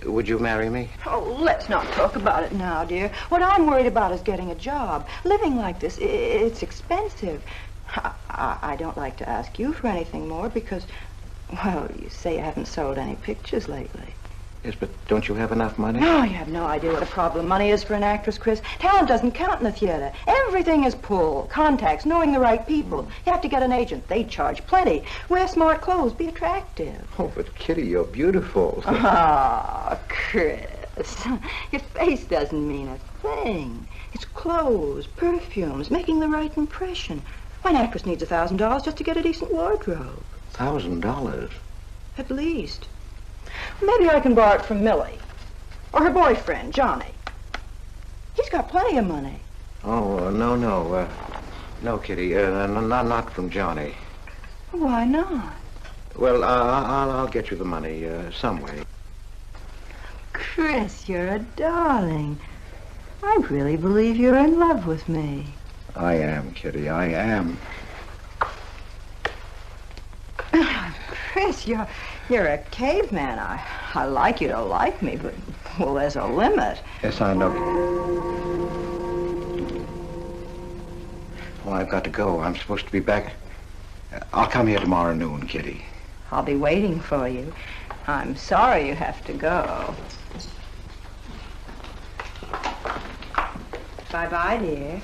[SPEAKER 6] Would you marry me?
[SPEAKER 8] Oh, let's not talk about it now, dear. What I'm worried about is getting a job. Living like this, it's expensive. I don't like to ask you for anything more because, well, you say you haven't sold any pictures lately.
[SPEAKER 6] Yes, but don't you have enough money?
[SPEAKER 8] No, you have no idea what a problem money is for an actress, Chris. Talent doesn't count in the theater. Everything is pull, contacts, knowing the right people. You have to get an agent. They charge plenty. Wear smart clothes. Be attractive.
[SPEAKER 6] Oh, but Kitty, you're beautiful.
[SPEAKER 8] Oh, Chris. Your face doesn't mean a thing. It's clothes, perfumes, making the right impression. Why, an actress needs $1,000 just to get a decent wardrobe.
[SPEAKER 6] $1,000?
[SPEAKER 8] At least. Maybe I can borrow it from Millie. Or her boyfriend, Johnny. He's got plenty of money.
[SPEAKER 6] Oh, no. No, Kitty. Not from Johnny.
[SPEAKER 8] Why not?
[SPEAKER 6] Well, I'll get you the money some way.
[SPEAKER 8] Chris, you're a darling. I really believe you're in love with me.
[SPEAKER 6] I am, Kitty. I am.
[SPEAKER 8] Chris, you're a caveman. I like you to like me, but, well, there's a limit.
[SPEAKER 6] Yes, I know. Well, I've got to go. I'm supposed to be back. I'll come here tomorrow noon, Kitty.
[SPEAKER 8] I'll be waiting for you. I'm sorry you have to go. Bye-bye, dear.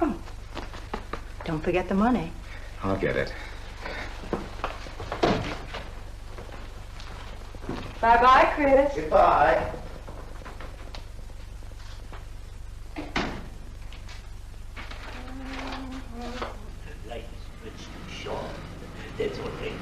[SPEAKER 8] Oh, don't forget the money.
[SPEAKER 6] I'll get it.
[SPEAKER 8] Bye-bye, Chris.
[SPEAKER 6] Goodbye.
[SPEAKER 3] That's all right.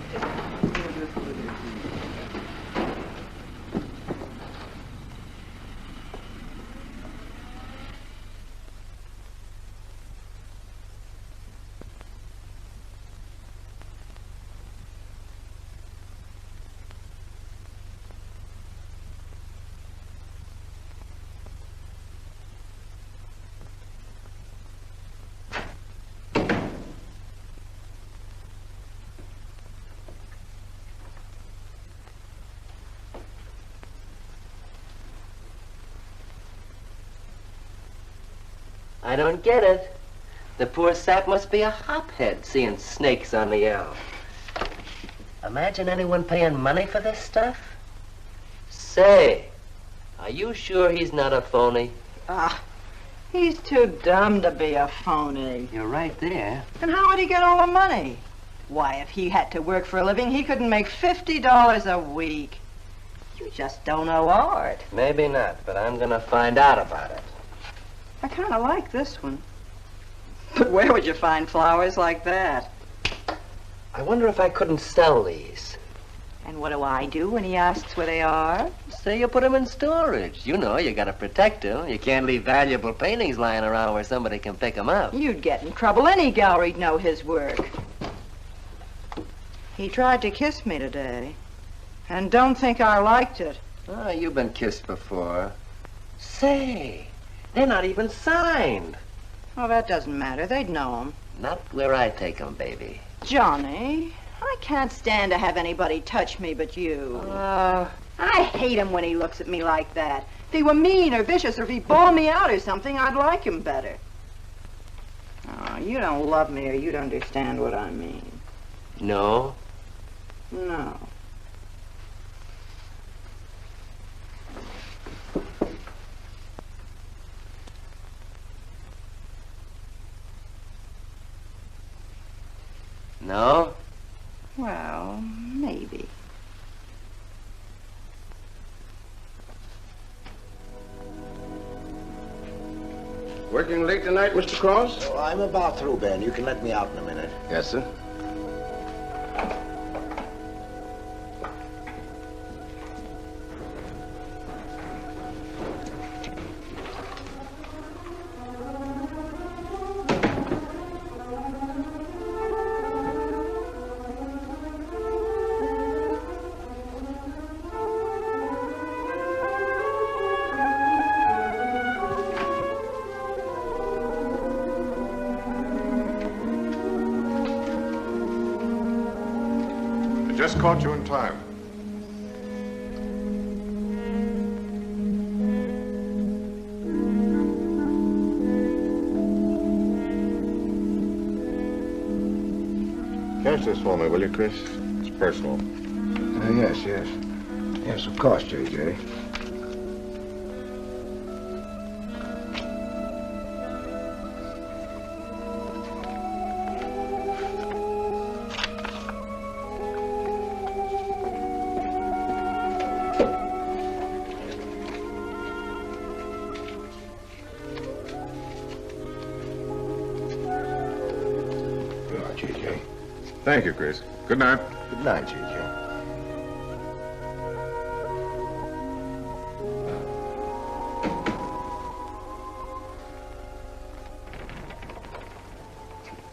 [SPEAKER 3] I don't get it. The poor sap must be a hophead seeing snakes on the L. Imagine anyone paying money for this stuff. Say, are you sure he's not a phony?
[SPEAKER 8] Ah, he's too dumb to be a phony.
[SPEAKER 3] You're right there.
[SPEAKER 8] And how would he get all the money? Why, if he had to work for a living, he couldn't make $50 a week. You just don't know art.
[SPEAKER 3] Maybe not, but I'm gonna find out about it.
[SPEAKER 8] I kind of like this one. But where would you find flowers like that?
[SPEAKER 3] I wonder if I couldn't sell these.
[SPEAKER 8] And what do I do when he asks where they are?
[SPEAKER 3] Say you put them in storage. You know, you gotta protect them. You can't leave valuable paintings lying around where somebody can pick them up.
[SPEAKER 8] You'd get in trouble. Any gallery'd know his work. He tried to kiss me today. And don't think I liked it.
[SPEAKER 3] Oh, you've been kissed before. Say, they're not even signed.
[SPEAKER 8] Oh, that doesn't matter. They'd know him.
[SPEAKER 3] Not where I take them, baby.
[SPEAKER 8] Johnny, I can't stand to have anybody touch me but you. I hate him when he looks at me like that. If he were mean or vicious or if he bawled me out or something, I'd like him better. Oh, you don't love me or you'd understand what I mean.
[SPEAKER 3] No?
[SPEAKER 8] No.
[SPEAKER 3] No?
[SPEAKER 8] Well, maybe.
[SPEAKER 4] Working late tonight, Mr. Cross?
[SPEAKER 15] Oh, I'm about through, Ben. You can let me out in a minute.
[SPEAKER 4] Yes, sir.
[SPEAKER 1] Just caught you in time. Cash this for me, will you, Chris? It's personal.
[SPEAKER 4] Yes. Yes, of course, J.J.
[SPEAKER 1] Thank you, Chris. Good night.
[SPEAKER 15] Good night, J.J.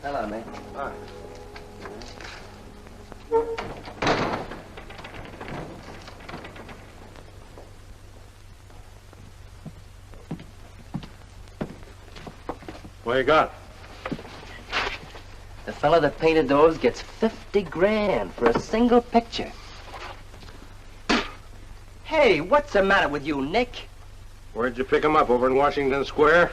[SPEAKER 3] Hello, mate.
[SPEAKER 15] Hi.
[SPEAKER 16] What you got?
[SPEAKER 3] The fella that painted those gets 50 grand for a single picture. Hey, what's the matter with you, Nick?
[SPEAKER 16] Where'd you pick 'em up? Over in Washington Square?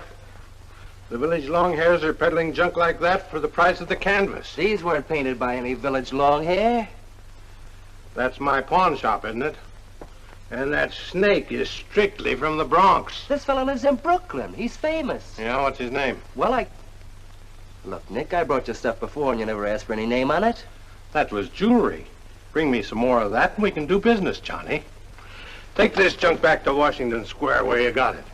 [SPEAKER 16] The village longhairs are peddling junk like that for the price of the canvas.
[SPEAKER 3] These weren't painted by any village longhair.
[SPEAKER 16] That's my pawn shop, isn't it? And that snake is strictly from the Bronx.
[SPEAKER 3] This fella lives in Brooklyn. He's famous.
[SPEAKER 16] Yeah, what's his name?
[SPEAKER 3] Well, Look, Nick, I brought you stuff before and you never asked for any name on it.
[SPEAKER 16] That was jewelry. Bring me some more of that and we can do business, Johnny. Take this junk back to Washington Square where you got it.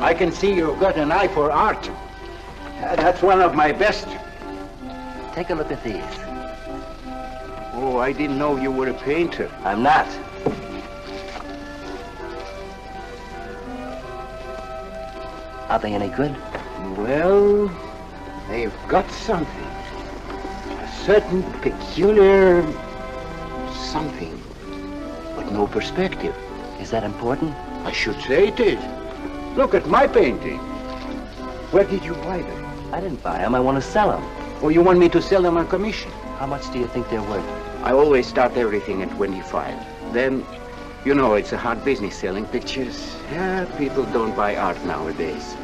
[SPEAKER 6] I can see you've got an eye for art. That's one of my best.
[SPEAKER 3] Take a look at these.
[SPEAKER 6] Oh, I didn't know you were a painter.
[SPEAKER 3] I'm not. Are they any good?
[SPEAKER 6] Well, they've got something. A certain peculiar something, but no perspective.
[SPEAKER 3] Is that important?
[SPEAKER 6] I should say it is. Look at my painting. Where did you buy them?
[SPEAKER 3] I didn't buy them. I want to sell them.
[SPEAKER 6] Oh, you want me to sell them on commission?
[SPEAKER 3] How much do you think they're worth?
[SPEAKER 6] I always start everything at 25. Then, you know, it's a hard business selling pictures. Yeah, people don't buy art nowadays.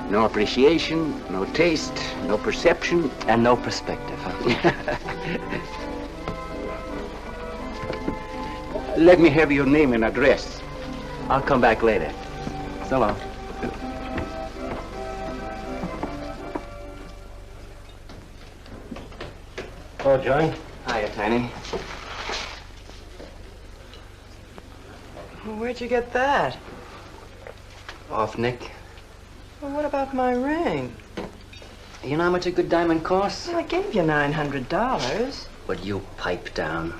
[SPEAKER 6] No appreciation, no taste, no perception.
[SPEAKER 3] And no perspective, huh?
[SPEAKER 6] Let me have your name and address.
[SPEAKER 3] I'll come back later. So long.
[SPEAKER 16] Oh, Joan.
[SPEAKER 3] Hiya, Tiny.
[SPEAKER 8] Well, where'd you get that?
[SPEAKER 3] Off Nick.
[SPEAKER 8] Well, what about my ring?
[SPEAKER 3] You know how much a good diamond costs?
[SPEAKER 8] Well, I gave you $900.
[SPEAKER 3] Would you pipe down?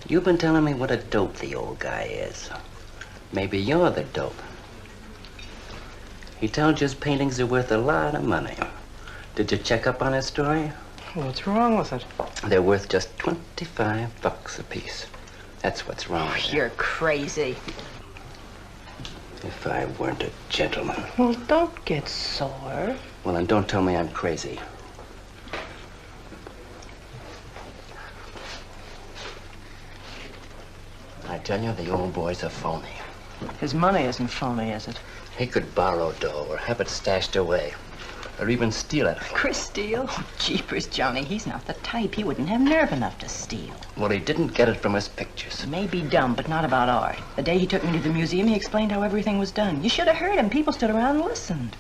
[SPEAKER 3] You've been telling me what a dope the old guy is. Maybe you're the dope. He tells you his paintings are worth a lot of money. Did you check up on his story?
[SPEAKER 8] What's wrong with it?
[SPEAKER 3] They're worth just $25 a piece. That's what's wrong with
[SPEAKER 8] You're crazy.
[SPEAKER 3] If I weren't a gentleman.
[SPEAKER 8] Well, don't get sore.
[SPEAKER 3] Well, then don't tell me I'm crazy. I tell you, the old boy's a phony.
[SPEAKER 8] His money isn't phony, is it?
[SPEAKER 3] He could borrow dough or have it stashed away. Or even steal it.
[SPEAKER 8] Chris steal? Oh, jeepers, Johnny, he's not the type. He wouldn't have nerve enough to steal.
[SPEAKER 3] Well, he didn't get it from his pictures.
[SPEAKER 8] He may be dumb, but not about art. The day he took me to the museum, he explained how everything was done. You should have heard him. People stood around and listened.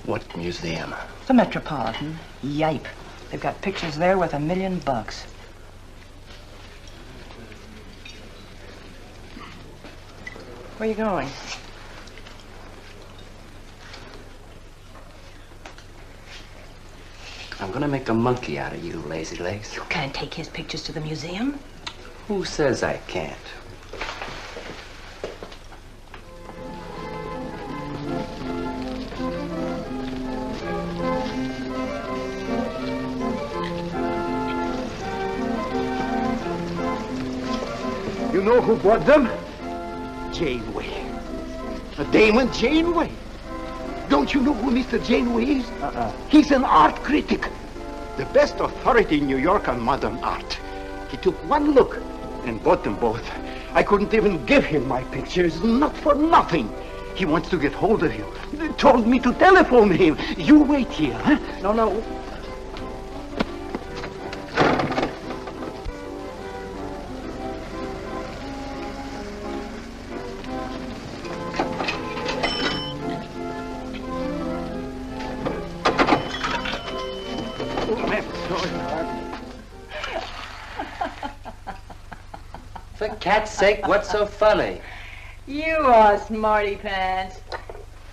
[SPEAKER 3] What museum?
[SPEAKER 8] The Metropolitan. Yipe. They've got pictures there worth $1 million. Where are you going?
[SPEAKER 3] I'm gonna make a monkey out of you, lazy legs.
[SPEAKER 8] You can't take his pictures to the museum.
[SPEAKER 3] Who says I can't?
[SPEAKER 6] You know who bought them? Janeway. A Damon Janeway. Don't you know who Mr. Janeway is? He's an art critic. The best authority in New York on modern art. He took one look and bought them both. I couldn't even give him my pictures, not for nothing. He wants to get hold of you. They told me to telephone him. You wait here, huh? No.
[SPEAKER 3] For cat's sake, what's so funny?
[SPEAKER 8] You are smarty pants.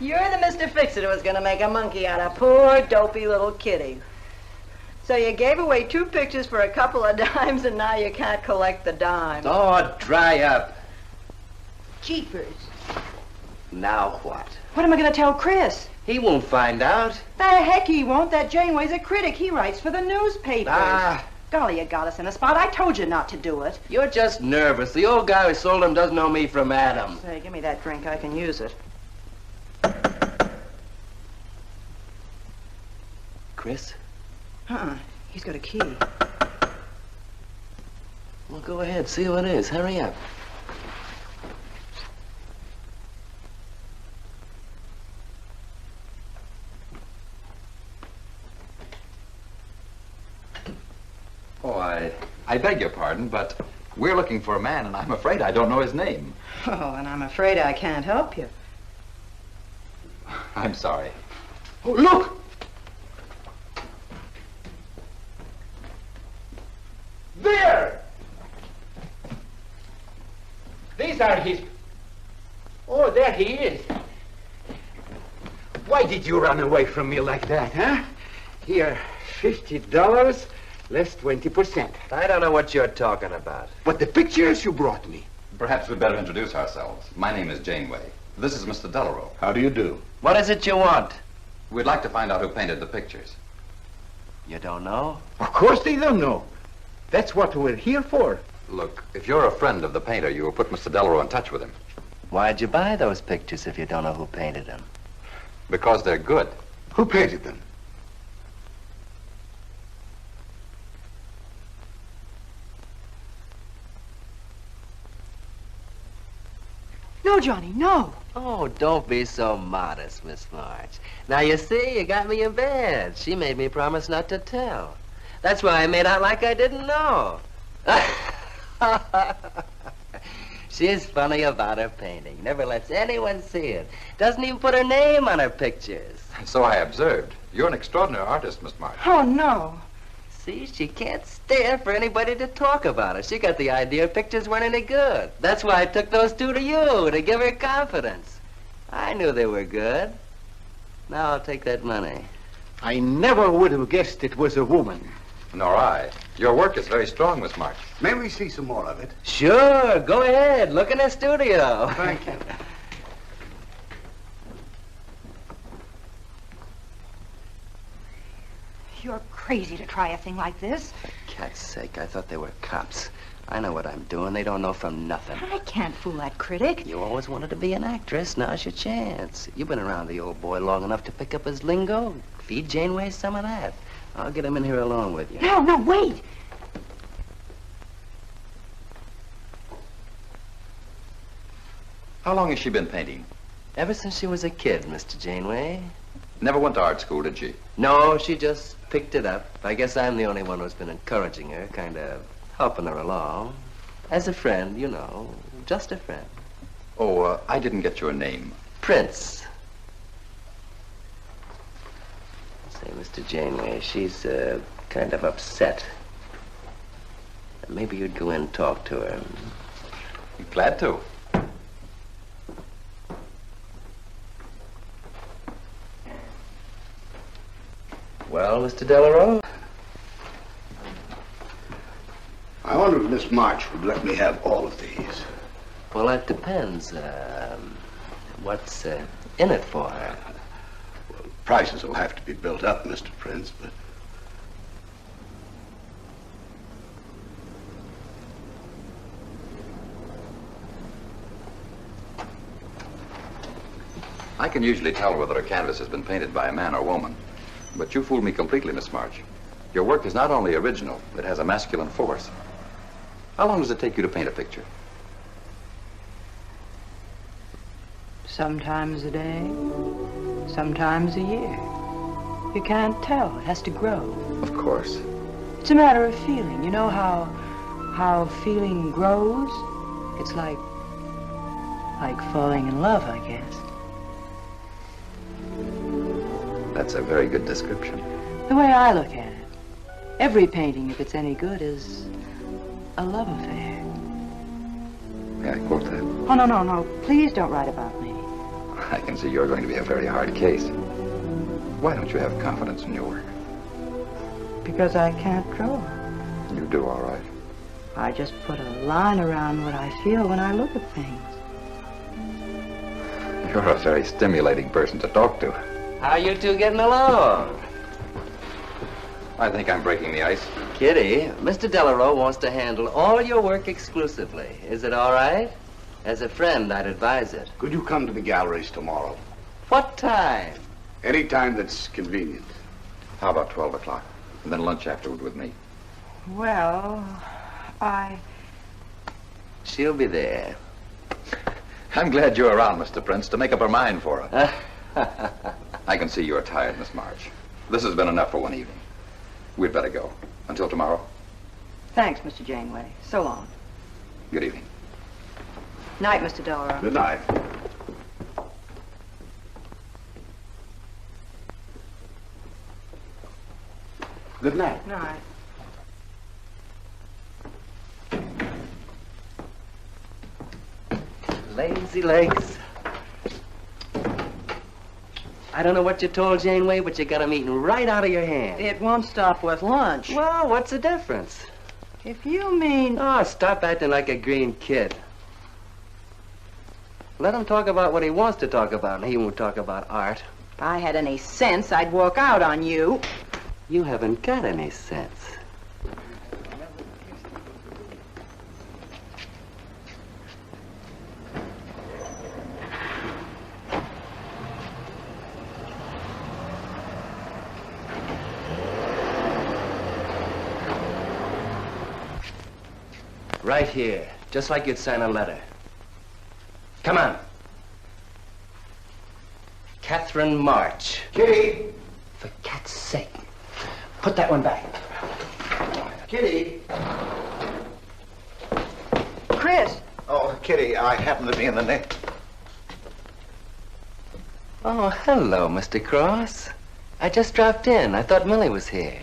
[SPEAKER 8] You're the Mr. Fix-It who was going to make a monkey out of poor, dopey little kitty. So you gave away 2 pictures for a couple of dimes, and now you can't collect the dime.
[SPEAKER 3] Oh, dry up.
[SPEAKER 8] Jeepers.
[SPEAKER 3] Now what?
[SPEAKER 8] What am I going to tell Chris?
[SPEAKER 3] He won't find out.
[SPEAKER 8] The heck he won't. That Janeway's a critic. He writes for the newspapers.
[SPEAKER 3] Ah.
[SPEAKER 8] Golly, you got us in a spot. I told you not to do it.
[SPEAKER 3] You're just nervous. The old guy who sold him doesn't know me from Adam.
[SPEAKER 8] Say, give me that drink. I can use it.
[SPEAKER 3] Chris?
[SPEAKER 8] He's got a key.
[SPEAKER 3] Well, go ahead. See who it is. Hurry up.
[SPEAKER 17] Oh, I beg your pardon, but we're looking for a man, and I'm afraid I don't know his name.
[SPEAKER 8] Oh, and I'm afraid I can't help you.
[SPEAKER 17] I'm sorry.
[SPEAKER 6] Oh, look!
[SPEAKER 5] These are his... Oh, there he is. Why did you run away from me like that, huh? Here, $50, less 20%.
[SPEAKER 3] I don't know what you're talking about.
[SPEAKER 5] But the pictures you brought me.
[SPEAKER 17] Perhaps we'd better introduce ourselves. My name is Janeway. This is Mr. Delarue.
[SPEAKER 16] How do you do?
[SPEAKER 3] What is it you want?
[SPEAKER 17] We'd like to find out who painted the pictures.
[SPEAKER 3] You don't know?
[SPEAKER 5] Of course they don't know. That's what we're here for.
[SPEAKER 17] Look, if you're a friend of the painter, you will put Mr. Delarue in touch with him.
[SPEAKER 3] Why'd you buy those pictures if you don't know who painted them?
[SPEAKER 17] Because they're good.
[SPEAKER 5] Who painted them?
[SPEAKER 12] No, Johnny, no.
[SPEAKER 3] Oh, don't be so modest, Miss March. Now, you see, you got me in bed. She made me promise not to tell. That's why I made out like I didn't know. She's funny about her painting. Never lets anyone see it. Doesn't even put her name on her pictures.
[SPEAKER 17] So I observed. You're an extraordinary artist, Miss March.
[SPEAKER 12] Oh, no.
[SPEAKER 3] See, she can't stand for anybody to talk about her. She got the idea pictures weren't any good. That's why I took those two to you, to give her confidence. I knew they were good. Now I'll take that money.
[SPEAKER 5] I never would have guessed it was a woman.
[SPEAKER 17] Nor I. Your work is very strong, Miss March.
[SPEAKER 5] May we see some more of it?
[SPEAKER 3] Sure, go ahead. Look in the studio.
[SPEAKER 5] Thank you.
[SPEAKER 12] You're crazy to try a thing like this.
[SPEAKER 3] Cat's sake, I thought they were cops. I know what I'm doing. They don't know from nothing.
[SPEAKER 12] I can't fool that critic.
[SPEAKER 3] You always wanted to be an actress. Now's your chance. You've been around the old boy long enough to pick up his lingo. Feed Janeway some of that. I'll get him in here alone with you.
[SPEAKER 12] No, wait.
[SPEAKER 17] How long has she been painting?
[SPEAKER 3] Ever since she was a kid, Mr. Janeway.
[SPEAKER 17] Never went to art school, did she?
[SPEAKER 3] No, she just picked it up. I guess I'm the only one who's been encouraging her, kind of helping her along. As a friend, you know, just a friend.
[SPEAKER 17] Oh, I didn't get your name.
[SPEAKER 3] Prince. Say, Mr. Janeway, she's kind of upset. Maybe you'd go in and talk to her.
[SPEAKER 17] Glad to.
[SPEAKER 3] Well, Mr. Delarue?
[SPEAKER 5] I wonder if Miss March would let me have all of these.
[SPEAKER 3] Well, that depends. What's in it for her?
[SPEAKER 5] Well, prices will have to be built up, Mr. Prince, but...
[SPEAKER 17] I can usually tell whether a canvas has been painted by a man or woman. But you fooled me completely, Miss March. Your work is not only original, it has a masculine force. How long does it take you to paint a picture?
[SPEAKER 8] Sometimes a day, sometimes a year. You can't tell. It has to grow.
[SPEAKER 17] Of course.
[SPEAKER 8] It's a matter of feeling. You know how feeling grows? It's like falling in love, I guess.
[SPEAKER 17] That's a very good description.
[SPEAKER 8] The way I look at it, every painting, if it's any good, is a love affair.
[SPEAKER 17] May I quote that?
[SPEAKER 8] Oh, no. Please don't write about me.
[SPEAKER 17] I can see you're going to be a very hard case. Why don't you have confidence in your work?
[SPEAKER 8] Because I can't draw.
[SPEAKER 17] You do all right.
[SPEAKER 8] I just put a line around what I feel when I look at things.
[SPEAKER 17] You're a very stimulating person to talk to.
[SPEAKER 3] How you two getting along?
[SPEAKER 17] I think I'm breaking the ice.
[SPEAKER 3] Kitty, Mr. Delarue wants to handle all your work exclusively. Is it all right? As a friend, I'd advise it.
[SPEAKER 5] Could you come to the galleries tomorrow?
[SPEAKER 3] What time?
[SPEAKER 5] Any time that's convenient.
[SPEAKER 17] How about 12 o'clock? And then lunch afterward with me.
[SPEAKER 8] Well,
[SPEAKER 3] She'll be there.
[SPEAKER 17] I'm glad you're around, Mr. Prince, to make up her mind for her. I can see you're tired, Miss March. This has been enough for one evening. We'd better go. Until tomorrow.
[SPEAKER 8] Thanks, Mr. Janeway. So long.
[SPEAKER 17] Good evening.
[SPEAKER 8] Night, Mr. Delarue.
[SPEAKER 5] Good night. Good night.
[SPEAKER 8] Night.
[SPEAKER 3] Lazy legs. I don't know what you told Janeway, but you got 'em eating right out of your hand.
[SPEAKER 8] It won't stop with lunch.
[SPEAKER 3] Well, what's the difference?
[SPEAKER 8] If you mean...
[SPEAKER 3] Oh, stop acting like a green kid. Let him talk about what he wants to talk about, and he won't talk about art.
[SPEAKER 8] If I had any sense, I'd walk out on you.
[SPEAKER 3] You haven't got any sense. Right here, just like you'd sign a letter. Come on. Catherine March.
[SPEAKER 6] Kitty!
[SPEAKER 3] For cat's sake. Put that one back.
[SPEAKER 6] Kitty!
[SPEAKER 8] Chris!
[SPEAKER 6] Oh, Kitty, I happen to be in the nick.
[SPEAKER 3] Oh, hello, Mr. Cross. I just dropped in. I thought Millie was here.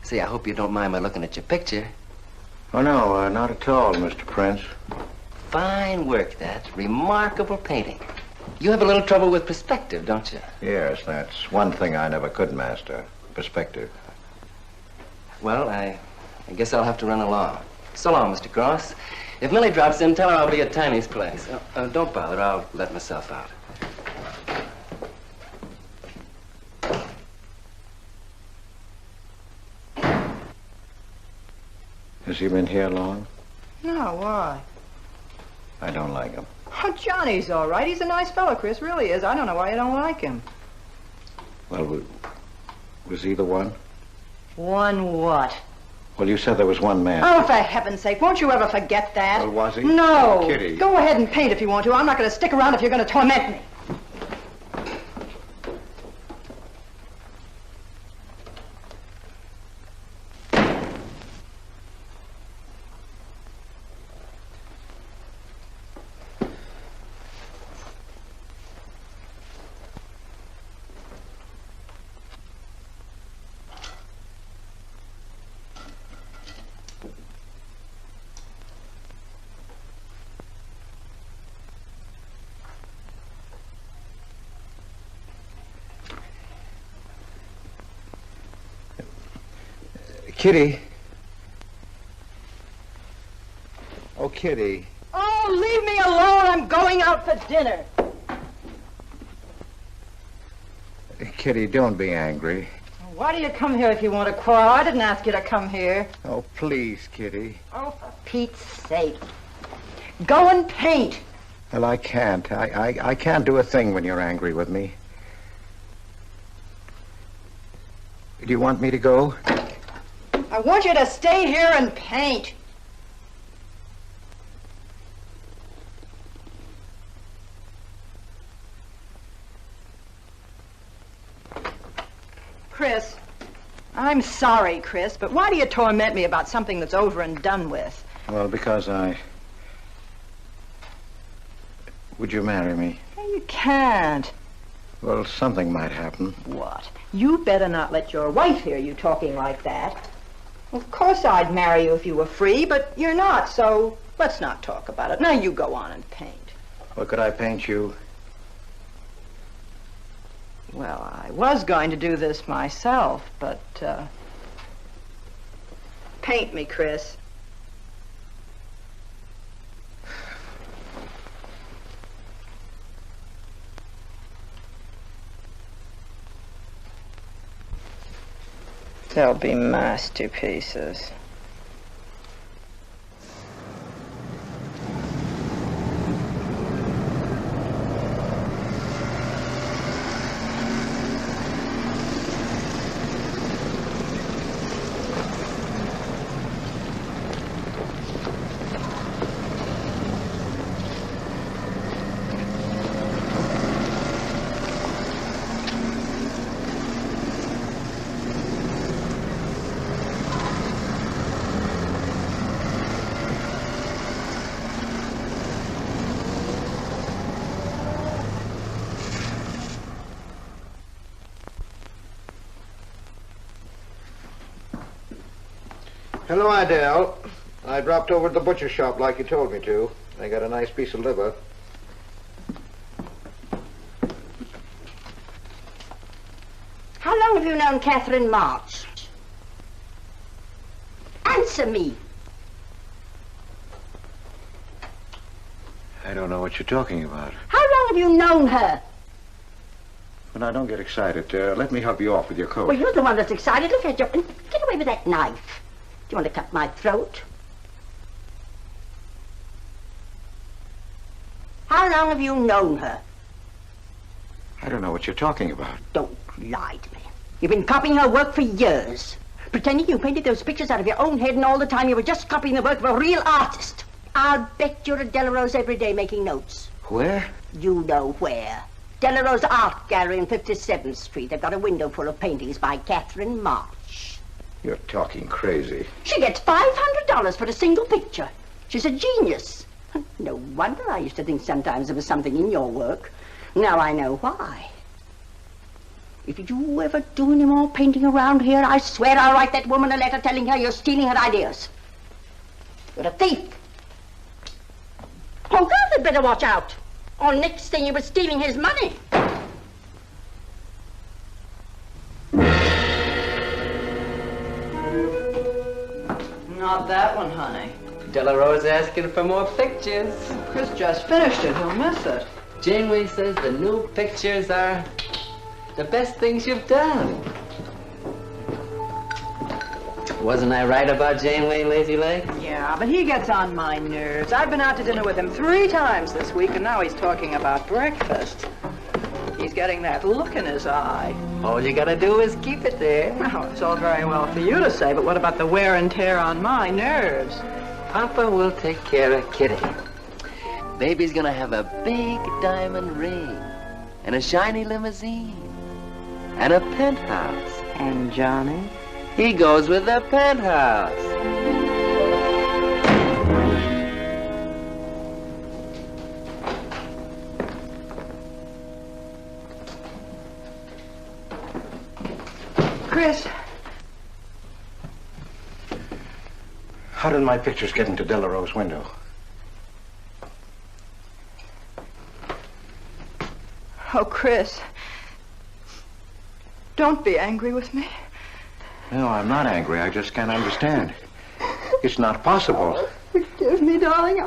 [SPEAKER 3] See, I hope you don't mind my looking at your picture.
[SPEAKER 6] Oh, no, not at all, Mr. Prince.
[SPEAKER 3] Fine work, that. Remarkable painting. You have a little trouble with perspective, don't you?
[SPEAKER 6] Yes, that's one thing I never could master. Perspective.
[SPEAKER 3] Well, I guess I'll have to run along. So long, Mr. Cross. If Millie drops in, tell her I'll be at Tiny's place. Don't bother. I'll let myself out.
[SPEAKER 6] Has he been here long?
[SPEAKER 8] No, why?
[SPEAKER 6] I don't like him.
[SPEAKER 8] Oh, Johnny's all right. He's a nice fellow, Chris, really is. I don't know why you don't like him.
[SPEAKER 6] Well, was he the one?
[SPEAKER 8] One what?
[SPEAKER 6] Well, you said there was one man.
[SPEAKER 8] Oh, for heaven's sake, won't you ever forget that?
[SPEAKER 6] Well, was he?
[SPEAKER 8] No.
[SPEAKER 6] Kitty.
[SPEAKER 8] Go ahead and paint if you want to. I'm not going to stick around if you're going to torment me.
[SPEAKER 6] Kitty. Oh, Kitty.
[SPEAKER 8] Oh, leave me alone. I'm going out for dinner.
[SPEAKER 6] Kitty, don't be angry.
[SPEAKER 8] Why do you come here if you want to quarrel? I didn't ask you to come here.
[SPEAKER 6] Oh, please, Kitty.
[SPEAKER 8] Oh, for Pete's sake. Go and paint.
[SPEAKER 6] Well, I can't. I can't do a thing when you're angry with me. Do you want me to go?
[SPEAKER 8] I want you to stay here and paint. Chris, I'm sorry, Chris, but why do you torment me about something that's over and done with?
[SPEAKER 6] Well, because Would you marry me?
[SPEAKER 8] You can't.
[SPEAKER 6] Well, something might happen.
[SPEAKER 8] What? You better not let your wife hear you talking like that. Of course I'd marry you if you were free, but you're not, so let's not talk about it. Now you go on and paint.
[SPEAKER 6] Well, could I paint you?
[SPEAKER 8] Well, I was going to do this myself, but, paint me, Chris. They'll be masterpieces.
[SPEAKER 6] Hello, Adele. I dropped over to the butcher shop like you told me to. I got a nice piece of liver.
[SPEAKER 9] How long have you known Catherine March? Answer me.
[SPEAKER 6] I don't know what you're talking about.
[SPEAKER 9] How long have you known her?
[SPEAKER 6] Well, now, don't get excited. Let me help you off with your coat.
[SPEAKER 9] Well, you're the one that's excited. Look at you. Get away with that knife. Do you want to cut my throat? How long have you known her?
[SPEAKER 6] I don't know what you're talking about.
[SPEAKER 9] Don't lie to me. You've been copying her work for years. Pretending you painted those pictures out of your own head, and all the time you were just copying the work of a real artist. I'll bet you're at Delarose every day making notes.
[SPEAKER 6] Where?
[SPEAKER 9] You know where. Delarose Art Gallery on 57th Street. They've got a window full of paintings by Catherine March.
[SPEAKER 6] You're talking crazy.
[SPEAKER 9] She gets $500 for a single picture. She's a genius. No wonder I used to think sometimes there was something in your work. Now I know why. If you ever do any more painting around here, I swear I'll write that woman a letter telling her you're stealing her ideas. You're a thief. Oh, God, they'd better watch out. Or next thing you were stealing his money.
[SPEAKER 12] Not that one, honey.
[SPEAKER 3] Delarose asking for more pictures.
[SPEAKER 12] Chris just finished it. He'll miss it.
[SPEAKER 3] Janeway says the new pictures are the best things you've done. Wasn't I right about Janeway, Lazy Legs?
[SPEAKER 12] Yeah, but he gets on my nerves. I've been out to dinner with him 3 times this week, and now he's talking about breakfast. He's getting that look in his eye.
[SPEAKER 3] All you gotta do is keep it there.
[SPEAKER 12] Well, it's all very well for you to say, but what about the wear and tear on my nerves?
[SPEAKER 3] Papa will take care of Kitty. Baby's gonna have a big diamond ring, and a shiny limousine, and a penthouse.
[SPEAKER 12] And Johnny?
[SPEAKER 3] He goes with the penthouse.
[SPEAKER 12] Chris.
[SPEAKER 6] How did my pictures get into Delarose's window?
[SPEAKER 12] Oh, Chris. Don't be angry with me.
[SPEAKER 6] No, I'm not angry. I just can't understand. It's not possible.
[SPEAKER 12] Forgive me, darling.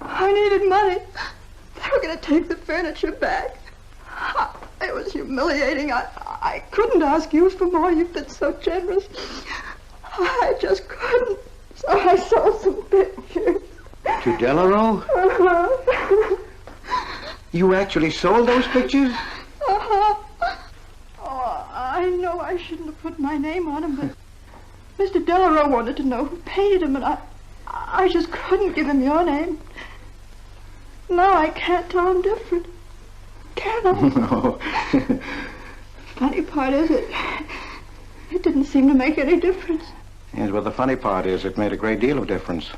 [SPEAKER 12] I needed money. They were going to take the furniture back. It was humiliating. I couldn't ask you for more. You've been so generous. I just couldn't. So I sold some pictures.
[SPEAKER 6] To Delarose?
[SPEAKER 12] Uh-huh.
[SPEAKER 6] You actually sold those pictures?
[SPEAKER 12] Uh-huh. Oh, I know I shouldn't have put my name on them, but Mr. Delarose wanted to know who painted him, and I just couldn't give him your name. Now I can't tell him different. Can I?
[SPEAKER 6] No.
[SPEAKER 12] Funny part is it didn't seem to make any difference.
[SPEAKER 6] Yes, well, the funny part is it made a great deal of difference.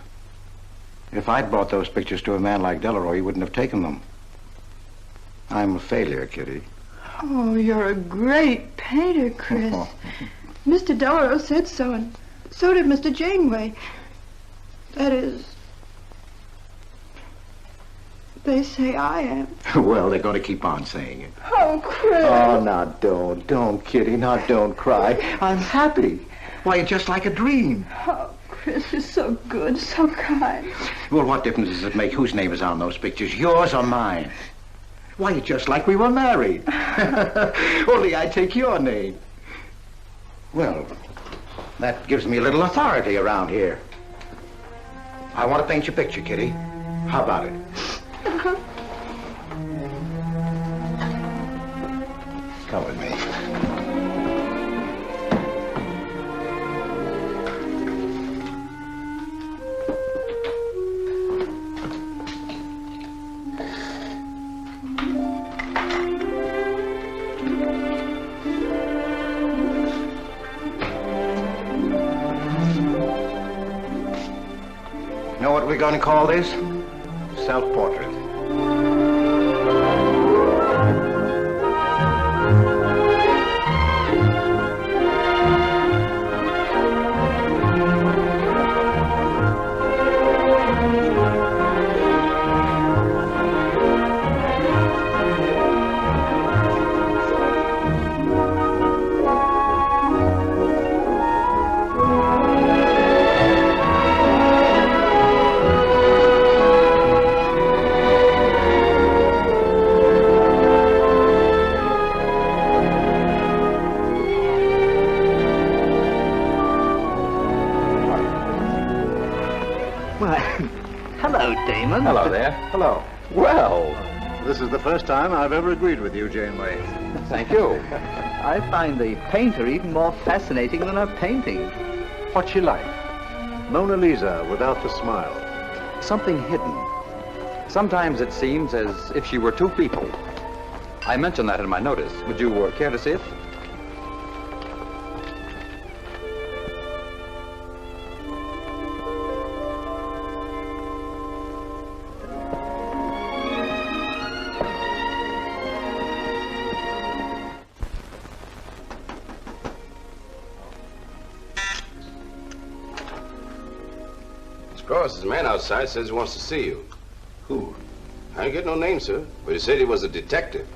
[SPEAKER 6] If I'd brought those pictures to a man like Delarose, he wouldn't have taken them. I'm a failure, Kitty.
[SPEAKER 12] Oh, you're a great painter, Chris. Mr. Delarose said so, and so did Mr. Janeway. That is, they say I am.
[SPEAKER 6] Well, they're going to keep on saying it.
[SPEAKER 12] Oh, Chris.
[SPEAKER 6] Oh, now don't, Kitty. Now don't cry. I'm happy. Why, you're just like a dream.
[SPEAKER 12] Oh, Chris, you're so good, so kind.
[SPEAKER 6] Well, what difference does it make whose name is on those pictures, yours or mine? Why, you're just like we were married. Only I take your name. Well, that gives me a little authority around here. I want to paint your picture, Kitty. How about it? Come with me. Know what we're going to call this? Self-portrait.
[SPEAKER 18] gentlemen.
[SPEAKER 6] Hello there.
[SPEAKER 18] Hello.
[SPEAKER 6] Well, this is the first time I've ever agreed with you, Janeway.
[SPEAKER 18] Thank you. I find the painter even more fascinating than her painting.
[SPEAKER 6] What's she like? Mona Lisa without the smile.
[SPEAKER 17] Something hidden. Sometimes it seems as if she were two people. I mentioned that in my notice. Would you care to see it?
[SPEAKER 19] There's a man outside says he wants to see you.
[SPEAKER 6] Who?
[SPEAKER 19] I ain't get no name, sir, but he said he was a detective.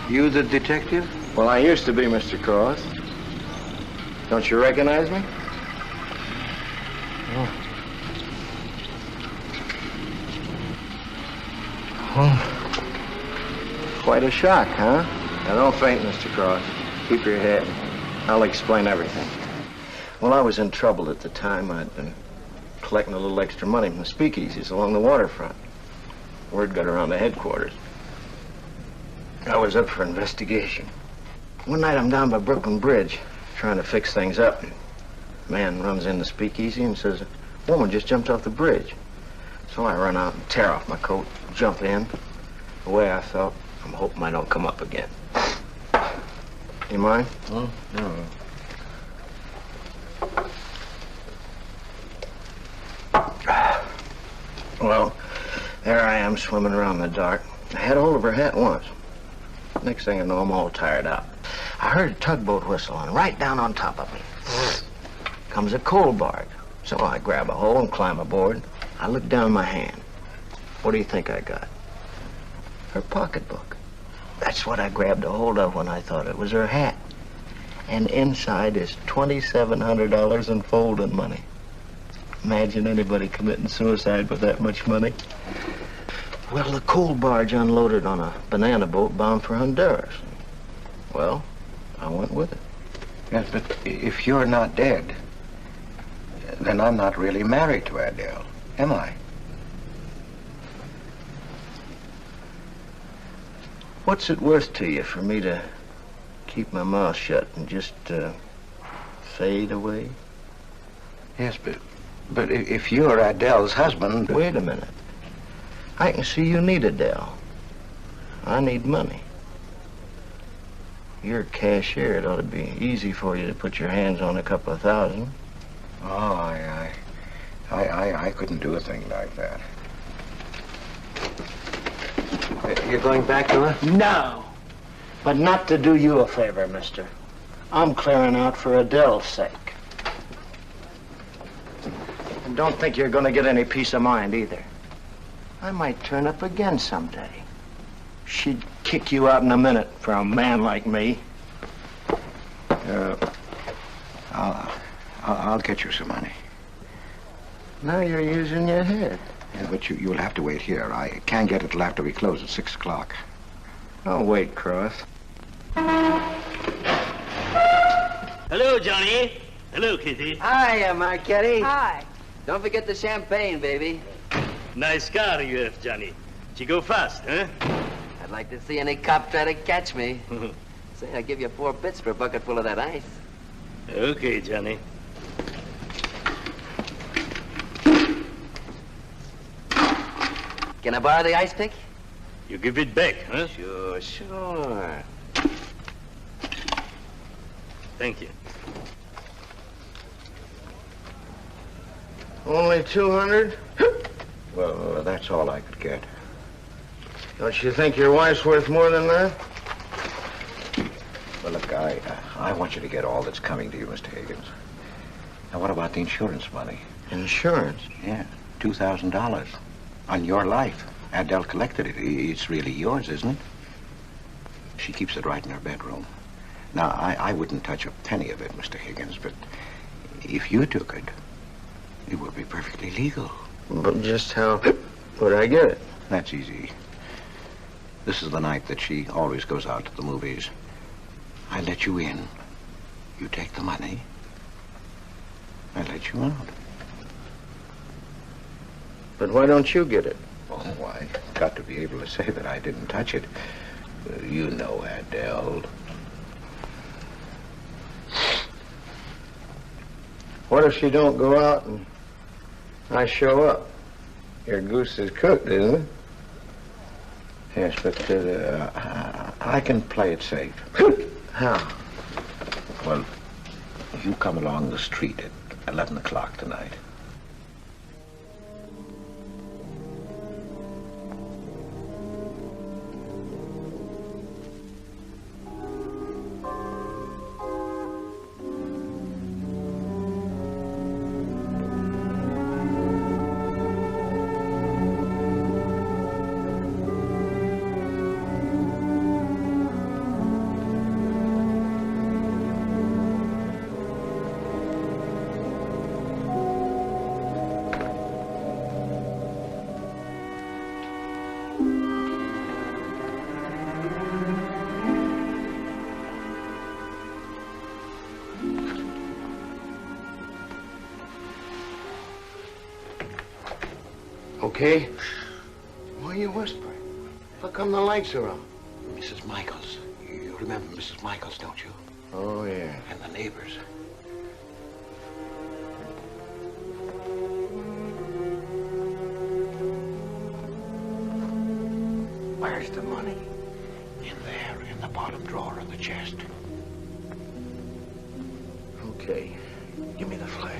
[SPEAKER 6] You the detective?
[SPEAKER 3] Well, I used to be, Mr. Cross. Don't you recognize me? Oh. Quite a shock, huh? Now, don't faint, Mr. Cross. Keep your head. I'll explain everything. Well, I was in trouble at the time. I'd been collecting a little extra money from the speakeasies along the waterfront. Word got around to headquarters. I was up for investigation. One night I'm down by Brooklyn Bridge trying to fix things up. A man runs in the speakeasy and says, a woman just jumped off the bridge. So I run out and tear off my coat, jump in. The way I felt, I'm hoping I don't come up again. You mind? No. Well, there I am swimming around in the dark. I had hold of her hat once. Next thing I know, I'm all tired out. I heard a tugboat whistle, and right down on top of me comes a coal barge. So I grab a hole and climb aboard. I look down my hand. What do you think I got? Her pocketbook. That's what I grabbed a hold of when I thought it was her hat. And inside is $2,700 in folding money. Imagine anybody committing suicide with that much money. Well, the coal barge unloaded on a banana boat bound for Honduras. Well, I went with it.
[SPEAKER 6] Yes, but if you're not dead, then I'm not really married to Adele, am I?
[SPEAKER 3] What's it worth to you for me to keep my mouth shut and just fade away?
[SPEAKER 6] Yes, but if you're Adele's husband...
[SPEAKER 3] Wait a minute. I can see you need Adele. I need money. You're a cashier. It ought to be easy for you to put your hands on a couple of thousand.
[SPEAKER 6] Oh, I couldn't do a thing like that. You're going back to her?
[SPEAKER 3] No. But not to do you a favor, mister. I'm clearing out for Adele's sake. And don't think you're going to get any peace of mind either. I might turn up again someday. She'd kick you out in a minute for a man like me.
[SPEAKER 6] I'll get you some money.
[SPEAKER 3] Now you're using your head.
[SPEAKER 6] Yeah, but you'll have to wait here. I can't get it till after we close at 6 o'clock.
[SPEAKER 3] I'll wait, Cross.
[SPEAKER 20] Hello, Johnny. Hello, Kitty.
[SPEAKER 10] Hi, Marquetti.
[SPEAKER 8] Hi.
[SPEAKER 10] Don't forget the champagne, baby.
[SPEAKER 20] Nice car you have, Johnny. She go fast, huh?
[SPEAKER 10] I'd like to see any cop try to catch me. Say, I'll give you 4 bits for a bucket full of that ice.
[SPEAKER 20] Okay, Johnny.
[SPEAKER 10] Can I borrow the ice pick?
[SPEAKER 20] You give it back, huh?
[SPEAKER 10] Sure.
[SPEAKER 20] Thank you.
[SPEAKER 3] Only 200?
[SPEAKER 6] Well, that's all I could get.
[SPEAKER 3] Don't you think your wife's worth more than that?
[SPEAKER 6] Well, look, I want you to get all that's coming to you, Mr. Higgins. Now, what about the insurance money?
[SPEAKER 3] Insurance?
[SPEAKER 6] Yeah, $2,000 on your life. Adele collected it. It's really yours, isn't it? She keeps it right in her bedroom. Now, I wouldn't touch a penny of it, Mr. Higgins, but if you took it, it would be perfectly legal.
[SPEAKER 3] But just how would I get it?
[SPEAKER 6] That's easy. This is the night that she always goes out to the movies. I let you in. You take the money. I let you out.
[SPEAKER 3] But why don't you get it?
[SPEAKER 6] Oh, I got to be able to say that I didn't touch it. You know, Adele.
[SPEAKER 3] What if she don't go out and I show up? Your goose is cooked, isn't it?
[SPEAKER 6] Yes, but I can play it safe.
[SPEAKER 3] How?
[SPEAKER 6] Well, you come along the street at 11 o'clock tonight.
[SPEAKER 3] Okay? Why are you whispering? How come the lights are on?
[SPEAKER 6] Mrs. Michaels. You remember Mrs. Michaels, don't you?
[SPEAKER 3] Oh, yeah.
[SPEAKER 6] And the neighbors.
[SPEAKER 3] Where's the money?
[SPEAKER 6] In there, in the bottom drawer of the chest.
[SPEAKER 3] Okay. Give me the flash.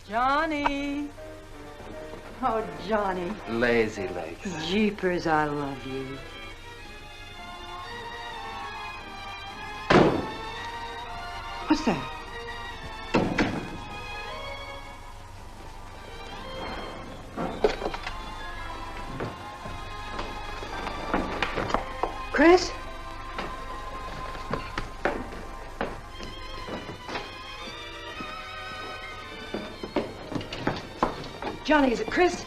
[SPEAKER 8] Johnny. Oh, Johnny.
[SPEAKER 3] Lazy legs.
[SPEAKER 8] Jeepers, I love you. What's that? Chris? Johnny, is it Chris?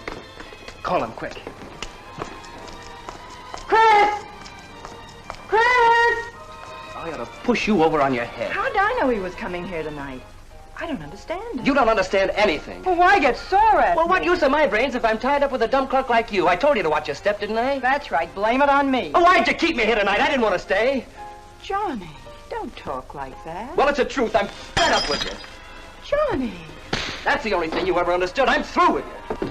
[SPEAKER 3] Call him quick.
[SPEAKER 8] Chris! Chris!
[SPEAKER 3] I ought to push you over on your head.
[SPEAKER 8] How did I know he was coming here tonight? I don't understand it.
[SPEAKER 3] You don't understand anything.
[SPEAKER 8] Well, why get sore at
[SPEAKER 3] Well,
[SPEAKER 8] me?
[SPEAKER 3] what use are my brains if I'm tied up with a dumb clerk like you? I told you to watch your step, didn't I?
[SPEAKER 8] That's right. Blame it on me.
[SPEAKER 3] Oh, why'd you keep me here tonight? I didn't want to stay.
[SPEAKER 8] Johnny, don't talk like that.
[SPEAKER 3] Well, it's the truth. I'm fed up with you.
[SPEAKER 8] Johnny.
[SPEAKER 3] That's the only thing you ever understood. I'm through with you.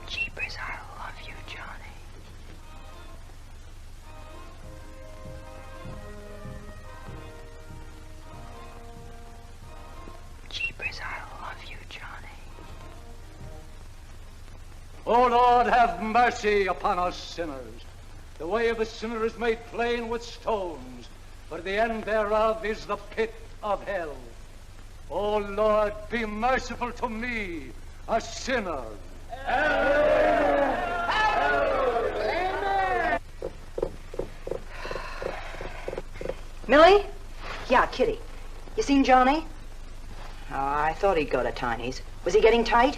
[SPEAKER 8] Jeepers, I love you, Johnny. Jeepers, I love you, Johnny.
[SPEAKER 21] O Lord, have mercy upon us sinners. The way of the sinner is made plain with stones, but the end thereof is the pit of hell. O Lord, be merciful to me, a sinner.
[SPEAKER 8] Millie? Yeah, Kitty. You seen Johnny? Oh, I thought he'd go to Tiny's. Was he getting tight?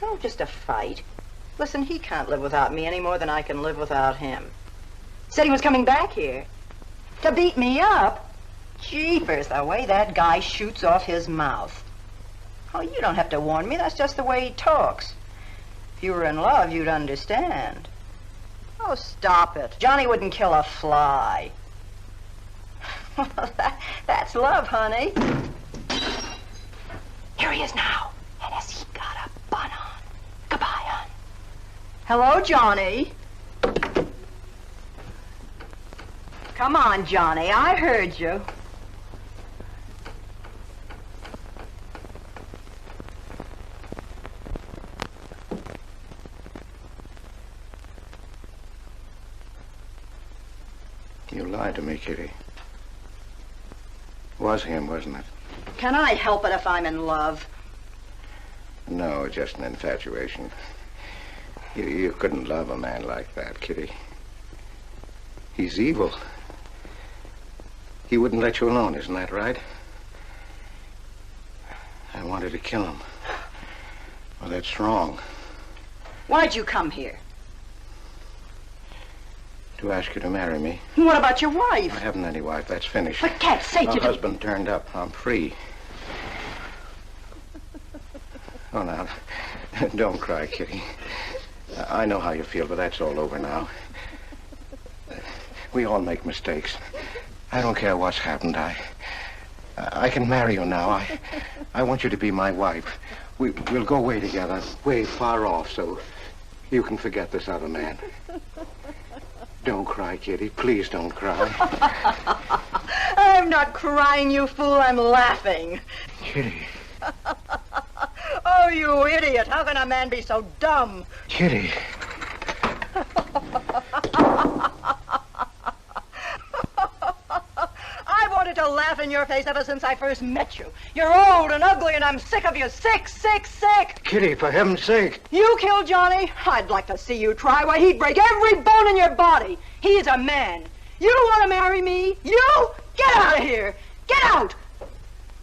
[SPEAKER 8] Oh, just a fight. Listen, he can't live without me any more than I can live without him. Said he was coming back here. To beat me up? Jeepers, the way that guy shoots off his mouth. Oh, you don't have to warn me. That's just the way he talks. If you were in love, you'd understand. Oh, stop it. Johnny wouldn't kill a fly. That's love, honey. Here he is now. And has he got a bun on? Goodbye, hon. Hello, Johnny. Come on, Johnny. I heard you.
[SPEAKER 6] You lied to me, Kitty. It was him, wasn't it?
[SPEAKER 8] Can I help it if I'm in love?
[SPEAKER 6] No, just an infatuation. You couldn't love a man like that, Kitty. He's evil. He wouldn't let you alone, isn't that right? I wanted to kill him. Well, that's wrong.
[SPEAKER 8] Why'd you come here?
[SPEAKER 6] To ask you to marry me.
[SPEAKER 8] What about your wife?
[SPEAKER 6] I haven't any wife. That's finished.
[SPEAKER 8] For cat's sake,
[SPEAKER 6] My husband turned up. I'm free. Oh, now, don't cry, Kitty. I know how you feel, but that's all over now. We all make mistakes. I don't care what's happened. I can marry you now. I want you to be my wife. We'll go away together, way far off, so you can forget this other man. Don't cry, Kitty. Please don't cry.
[SPEAKER 8] I'm not crying, you fool. I'm laughing.
[SPEAKER 6] Kitty.
[SPEAKER 8] Oh, you idiot. How can a man be so dumb?
[SPEAKER 6] Kitty.
[SPEAKER 8] I wanted to laugh in your face ever since I first met you. You're old and ugly, and I'm sick of you. Sick, sick, sick.
[SPEAKER 6] Kitty, for heaven's sake.
[SPEAKER 8] You killed Johnny? I'd like to see you try. Why, he'd break every bone in your body. He's a man. You want to marry me? You? Get out of here. Get out.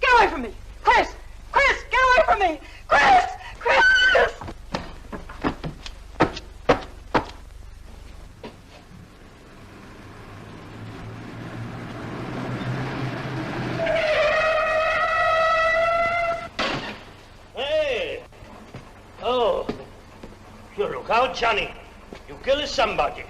[SPEAKER 8] Get away from me. Chris! Chris, get away from me. Chris! Chris!
[SPEAKER 20] Hey! Oh, you look out, Johnny. You kill somebody.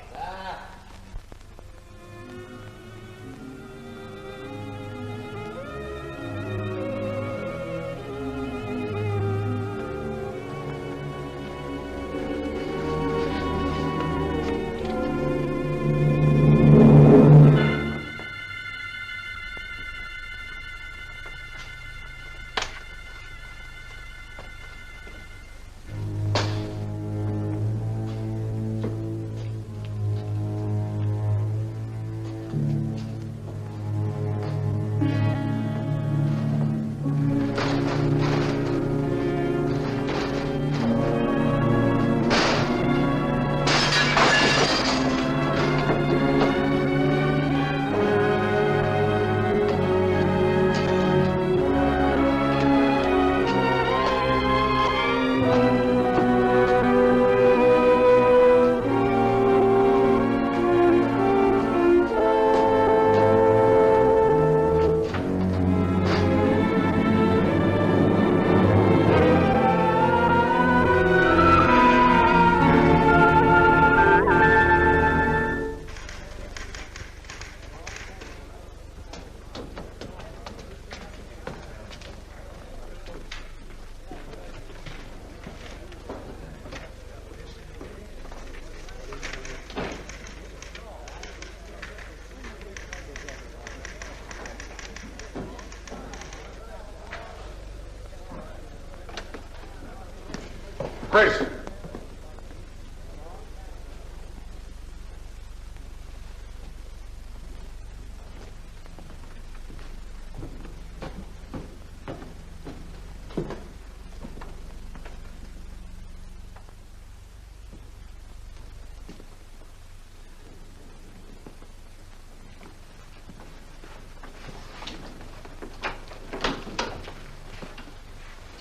[SPEAKER 1] Chris!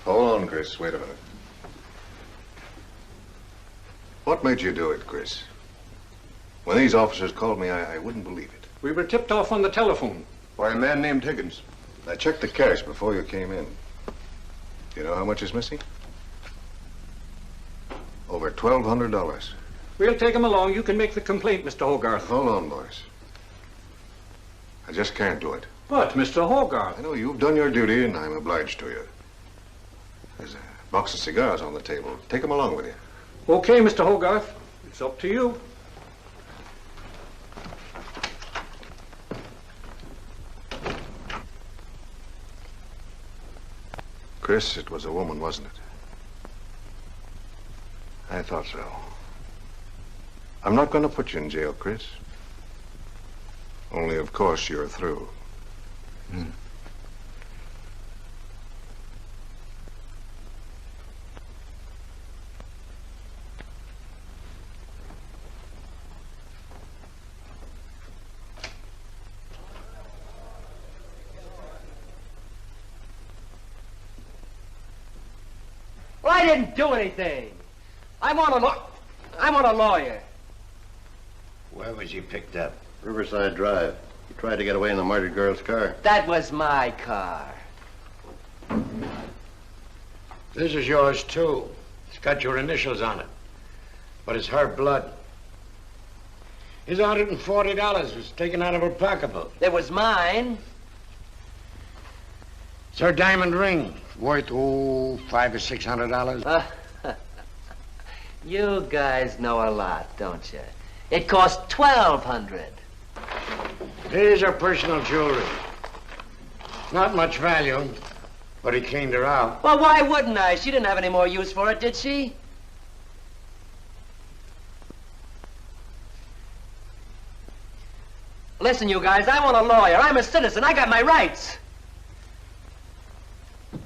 [SPEAKER 1] Hold on, Chris. Wait a minute. What made you do it, Chris? When these officers called me, I wouldn't believe it.
[SPEAKER 21] We were tipped off on the telephone.
[SPEAKER 1] By a man named Higgins. I checked the cash before you came in. You know how much is missing? Over $1,200.
[SPEAKER 21] We'll take him along. You can make the complaint, Mr. Hogarth.
[SPEAKER 1] Hold on, boys. I just can't do it.
[SPEAKER 21] But, Mr. Hogarth...
[SPEAKER 1] I know you've done your duty, and I'm obliged to you. There's a box of cigars on the table. Take them along with you.
[SPEAKER 21] Okay, Mr. Hogarth. It's up to you.
[SPEAKER 1] Chris, it was a woman, wasn't it? I thought so. I'm not going to put you in jail, Chris. Only, of course, you're through.
[SPEAKER 3] Well, I didn't do anything. I want a lawyer.
[SPEAKER 15] Where was he picked up? Riverside Drive. He tried to get away in the murdered girl's car.
[SPEAKER 3] That was my car.
[SPEAKER 15] This is yours, too. It's got your initials on it. But it's her blood. His $140 was taken out of her pocketbook.
[SPEAKER 3] It was mine.
[SPEAKER 15] It's her diamond ring. Worth, $500 or $600.
[SPEAKER 3] You guys know a lot, don't you? It cost $1,200.
[SPEAKER 15] Here's her personal jewelry. Not much value, but he cleaned her out.
[SPEAKER 3] Well, why wouldn't I? She didn't have any more use for it, did she? Listen, you guys, I want a lawyer. I'm a citizen. I got my rights.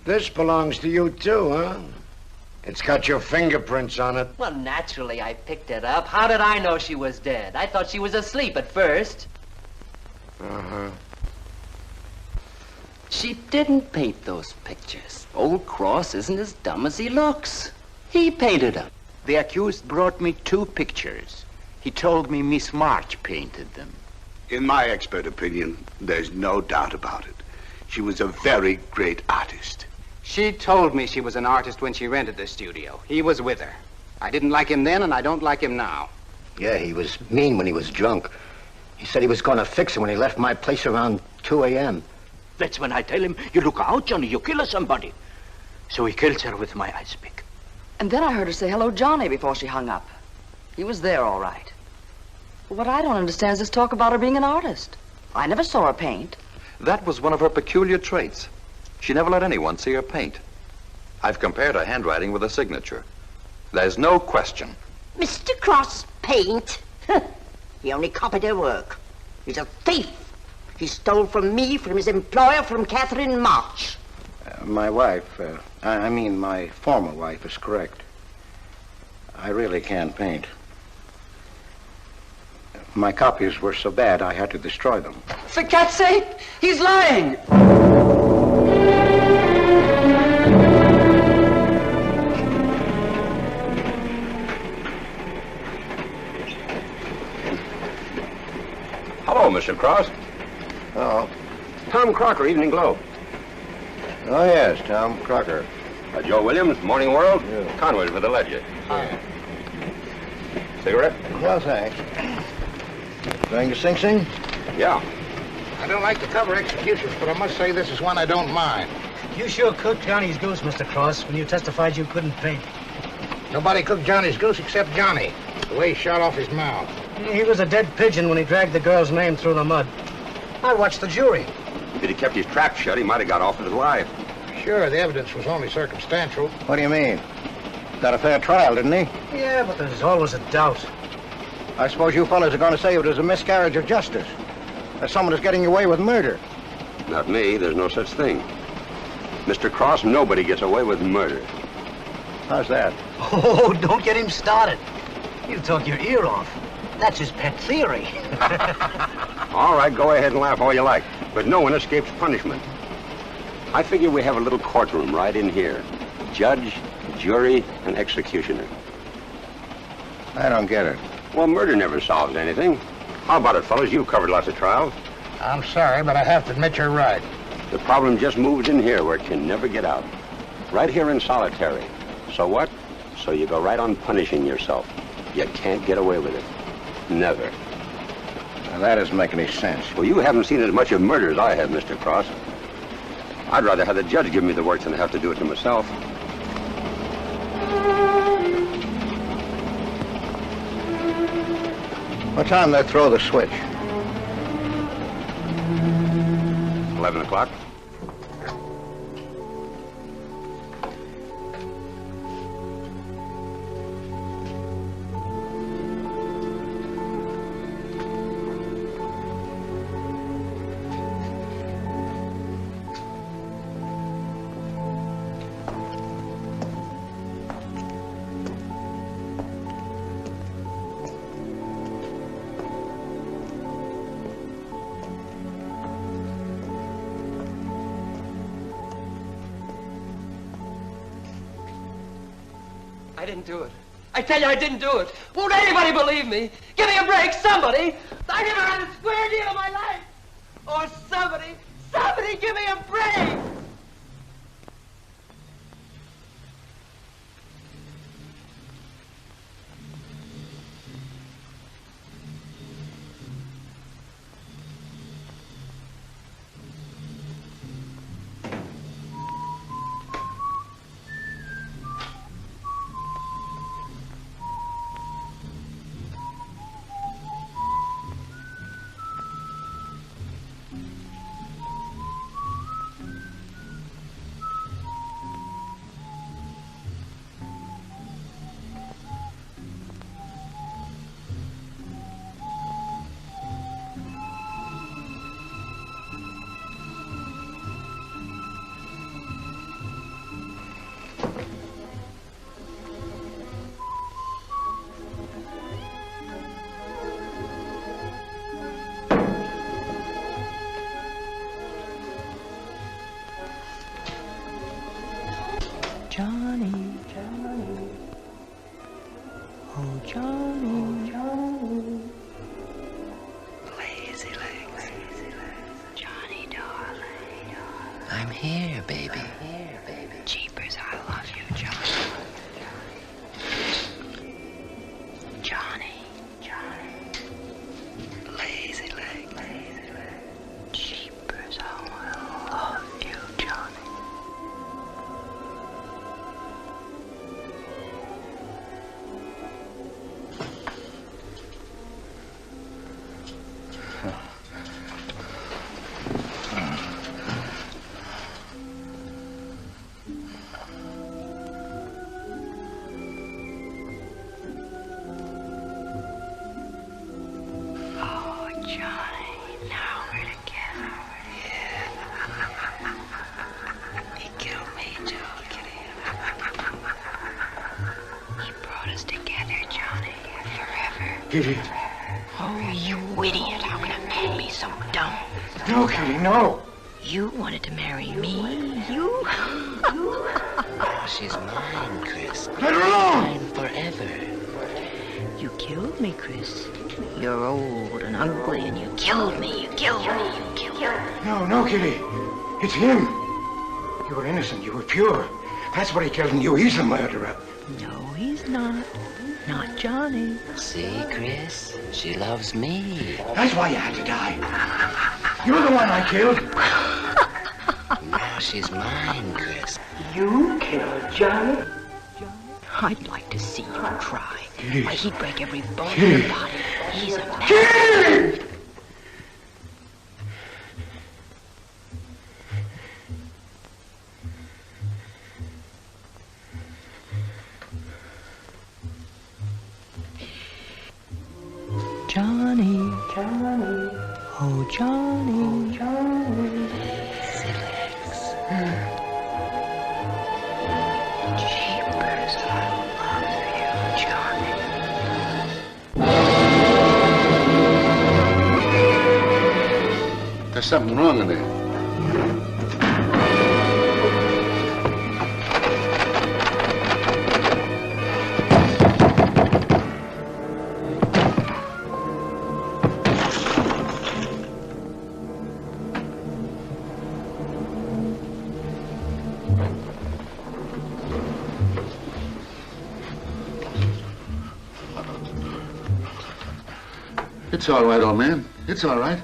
[SPEAKER 15] This belongs to you, too, huh? It's got your fingerprints on it.
[SPEAKER 3] Well, naturally, I picked it up. How did I know she was dead? I thought she was asleep at first.
[SPEAKER 15] Uh-huh.
[SPEAKER 3] She didn't paint those pictures. Old Cross isn't as dumb as he looks. He painted them.
[SPEAKER 5] The accused brought me 2 pictures. He told me Miss March painted them.
[SPEAKER 7] In my expert opinion, there's no doubt about it. She was a very great artist.
[SPEAKER 14] She told me she was an artist when she rented the studio. He was with her. I didn't like him then, and I don't like him now.
[SPEAKER 15] Yeah, he was mean when he was drunk. He said he was going to fix her when he left my place around 2 a.m.
[SPEAKER 5] That's when I tell him, you look out, Johnny, you kill somebody. So he kills her with my ice pick.
[SPEAKER 10] And then I heard her say hello, Johnny, before she hung up. He was there, all right. But what I don't understand is this talk about her being an artist. I never saw her paint.
[SPEAKER 17] That was one of her peculiar traits. She never let anyone see her paint. I've compared her handwriting with her signature. There's no question.
[SPEAKER 9] Mr. Cross paint? He only copied her work. He's a thief. He stole from me, from his employer, from Catherine March.
[SPEAKER 6] My wife, I mean my former wife, is correct. I really can't paint. My copies were so bad I had to destroy them.
[SPEAKER 3] For God's sake, he's lying!
[SPEAKER 19] Hello, Mr. Cross.
[SPEAKER 6] Oh.
[SPEAKER 19] Tom Crocker, Evening Globe.
[SPEAKER 6] Oh, yes, Tom Crocker.
[SPEAKER 19] Joe Williams, Morning World.
[SPEAKER 6] Yeah.
[SPEAKER 19] Conway's with the ledger. Cigarette?
[SPEAKER 6] Well, thanks. Going to Sing Sing?
[SPEAKER 19] Yeah.
[SPEAKER 4] I don't like to cover executions, but I must say this is one I don't mind.
[SPEAKER 22] You sure cooked Johnny's goose, Mr. Cross, when you testified you couldn't paint.
[SPEAKER 4] Nobody cooked Johnny's goose except Johnny, the way he shot off his mouth.
[SPEAKER 22] He was a dead pigeon when he dragged the girl's name through the mud. I watched the jury.
[SPEAKER 19] If he'd kept his trap shut, he might have got off with his life.
[SPEAKER 4] Sure, the evidence was only circumstantial.
[SPEAKER 6] What do you mean? Got a fair trial, didn't he?
[SPEAKER 22] Yeah, but there's always a doubt.
[SPEAKER 6] I suppose you fellas are going to say it was a miscarriage of justice. That someone is getting away with murder.
[SPEAKER 19] Not me. There's no such thing. Mr. Cross, nobody gets away with murder.
[SPEAKER 6] How's that?
[SPEAKER 22] Oh, don't get him started. He'll talk your ear off. That's his pet theory.
[SPEAKER 19] All right, go ahead and laugh all you like, but no one escapes punishment. I figure we have a little courtroom right in here. Judge, jury, and executioner.
[SPEAKER 6] I don't get it.
[SPEAKER 19] Well, murder never solves anything. How about it, fellas? You've covered lots of trials.
[SPEAKER 15] I'm sorry, but I have to admit you're right.
[SPEAKER 19] The problem just moves in here where it can never get out. Right here in solitary. So what? So you go right on punishing yourself. You can't get away with it. Never.
[SPEAKER 4] Now, that doesn't make any sense.
[SPEAKER 19] Well, you haven't seen as much of murder as I have, Mr. Cross. I'd rather have the judge give me the work than have to do it to myself.
[SPEAKER 4] What time they throw the switch?
[SPEAKER 19] 11 o'clock.
[SPEAKER 2] I didn't do it. I tell you, I didn't do it. Won't anybody believe me? Give me a break, somebody. I never had a square deal in my life. Or somebody give me a break.
[SPEAKER 11] Johnny, Johnny, oh Johnny, Johnny,
[SPEAKER 3] Lazy legs. Johnny, darling. I'm here, baby. Jeepers, I love you, Johnny. Johnny, Johnny. Lazy legs. Jeepers, how I love you, Johnny. Oh, Johnny, now we're together. Yeah. He killed me too, kitty. He brought us together, Johnny, forever.
[SPEAKER 15] Kitty.
[SPEAKER 3] Oh, you idiot. How can a man be so dumb?
[SPEAKER 15] No, Kitty, no.
[SPEAKER 3] You wanted to marry me. You? Oh, she's mine, Chris.
[SPEAKER 15] Let her alone.
[SPEAKER 3] Mine forever. You killed me, Chris. You're old and ugly, and you killed me. You killed me. You killed me.
[SPEAKER 15] No, Kitty. It's him. You were innocent. You were pure. That's what he killed in you. He's the murderer.
[SPEAKER 3] No, he's not. Not Johnny. See, Chris? She loves me.
[SPEAKER 15] That's why you had to die. You're the one I killed.
[SPEAKER 3] Now she's mine, Chris.
[SPEAKER 2] You killed Johnny?
[SPEAKER 3] I'd like to see you try.
[SPEAKER 15] Kitty.
[SPEAKER 3] Why, he'd break every bone in
[SPEAKER 15] Kitty.
[SPEAKER 3] your body. He's a man.
[SPEAKER 15] Kitty!
[SPEAKER 11] Johnny, Johnny, oh Johnny, Johnny.
[SPEAKER 3] Jeepers, I love you, Johnny.
[SPEAKER 7] There's something wrong in there.
[SPEAKER 13] It's all right, old man. It's all right.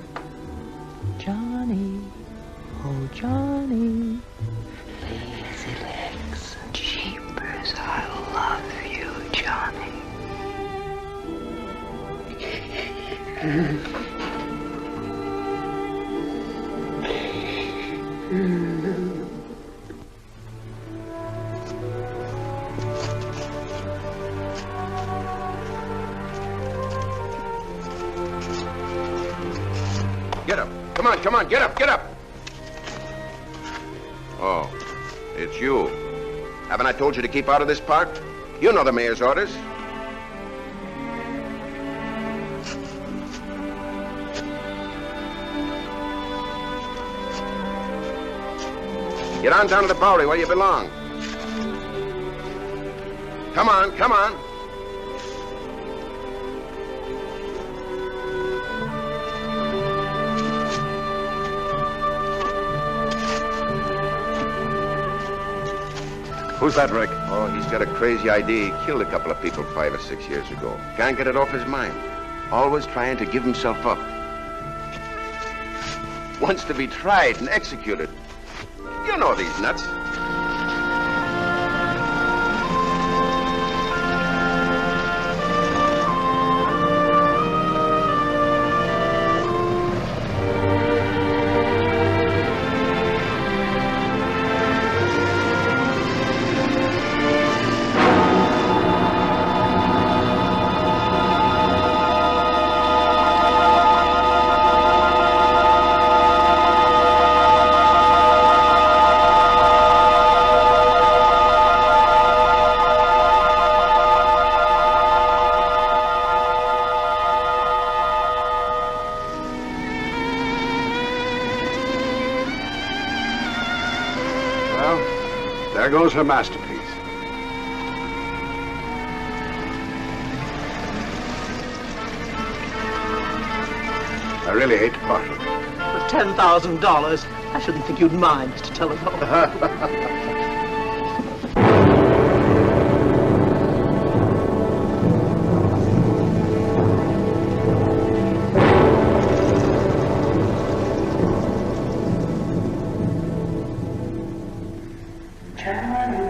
[SPEAKER 11] Johnny, oh Johnny. Lazy legs. Jeepers, I love you, Johnny.
[SPEAKER 16] Get up. Come on, get up, get up. Oh, it's you. Haven't I told you to keep out of this park? You know the mayor's orders. Get on down to the Bowery where you belong. Come on, come on.
[SPEAKER 19] Who's that, Rick?
[SPEAKER 16] Oh, he's got a crazy idea. He killed a couple of people 5 or 6 years ago. Can't get it off his mind. Always trying to give himself up. Wants to be tried and executed. You know these nuts.
[SPEAKER 19] There goes her masterpiece. I really hate to part with it.
[SPEAKER 2] For $10,000, I shouldn't think you'd mind, Mr. Telephone.
[SPEAKER 11] Johnny.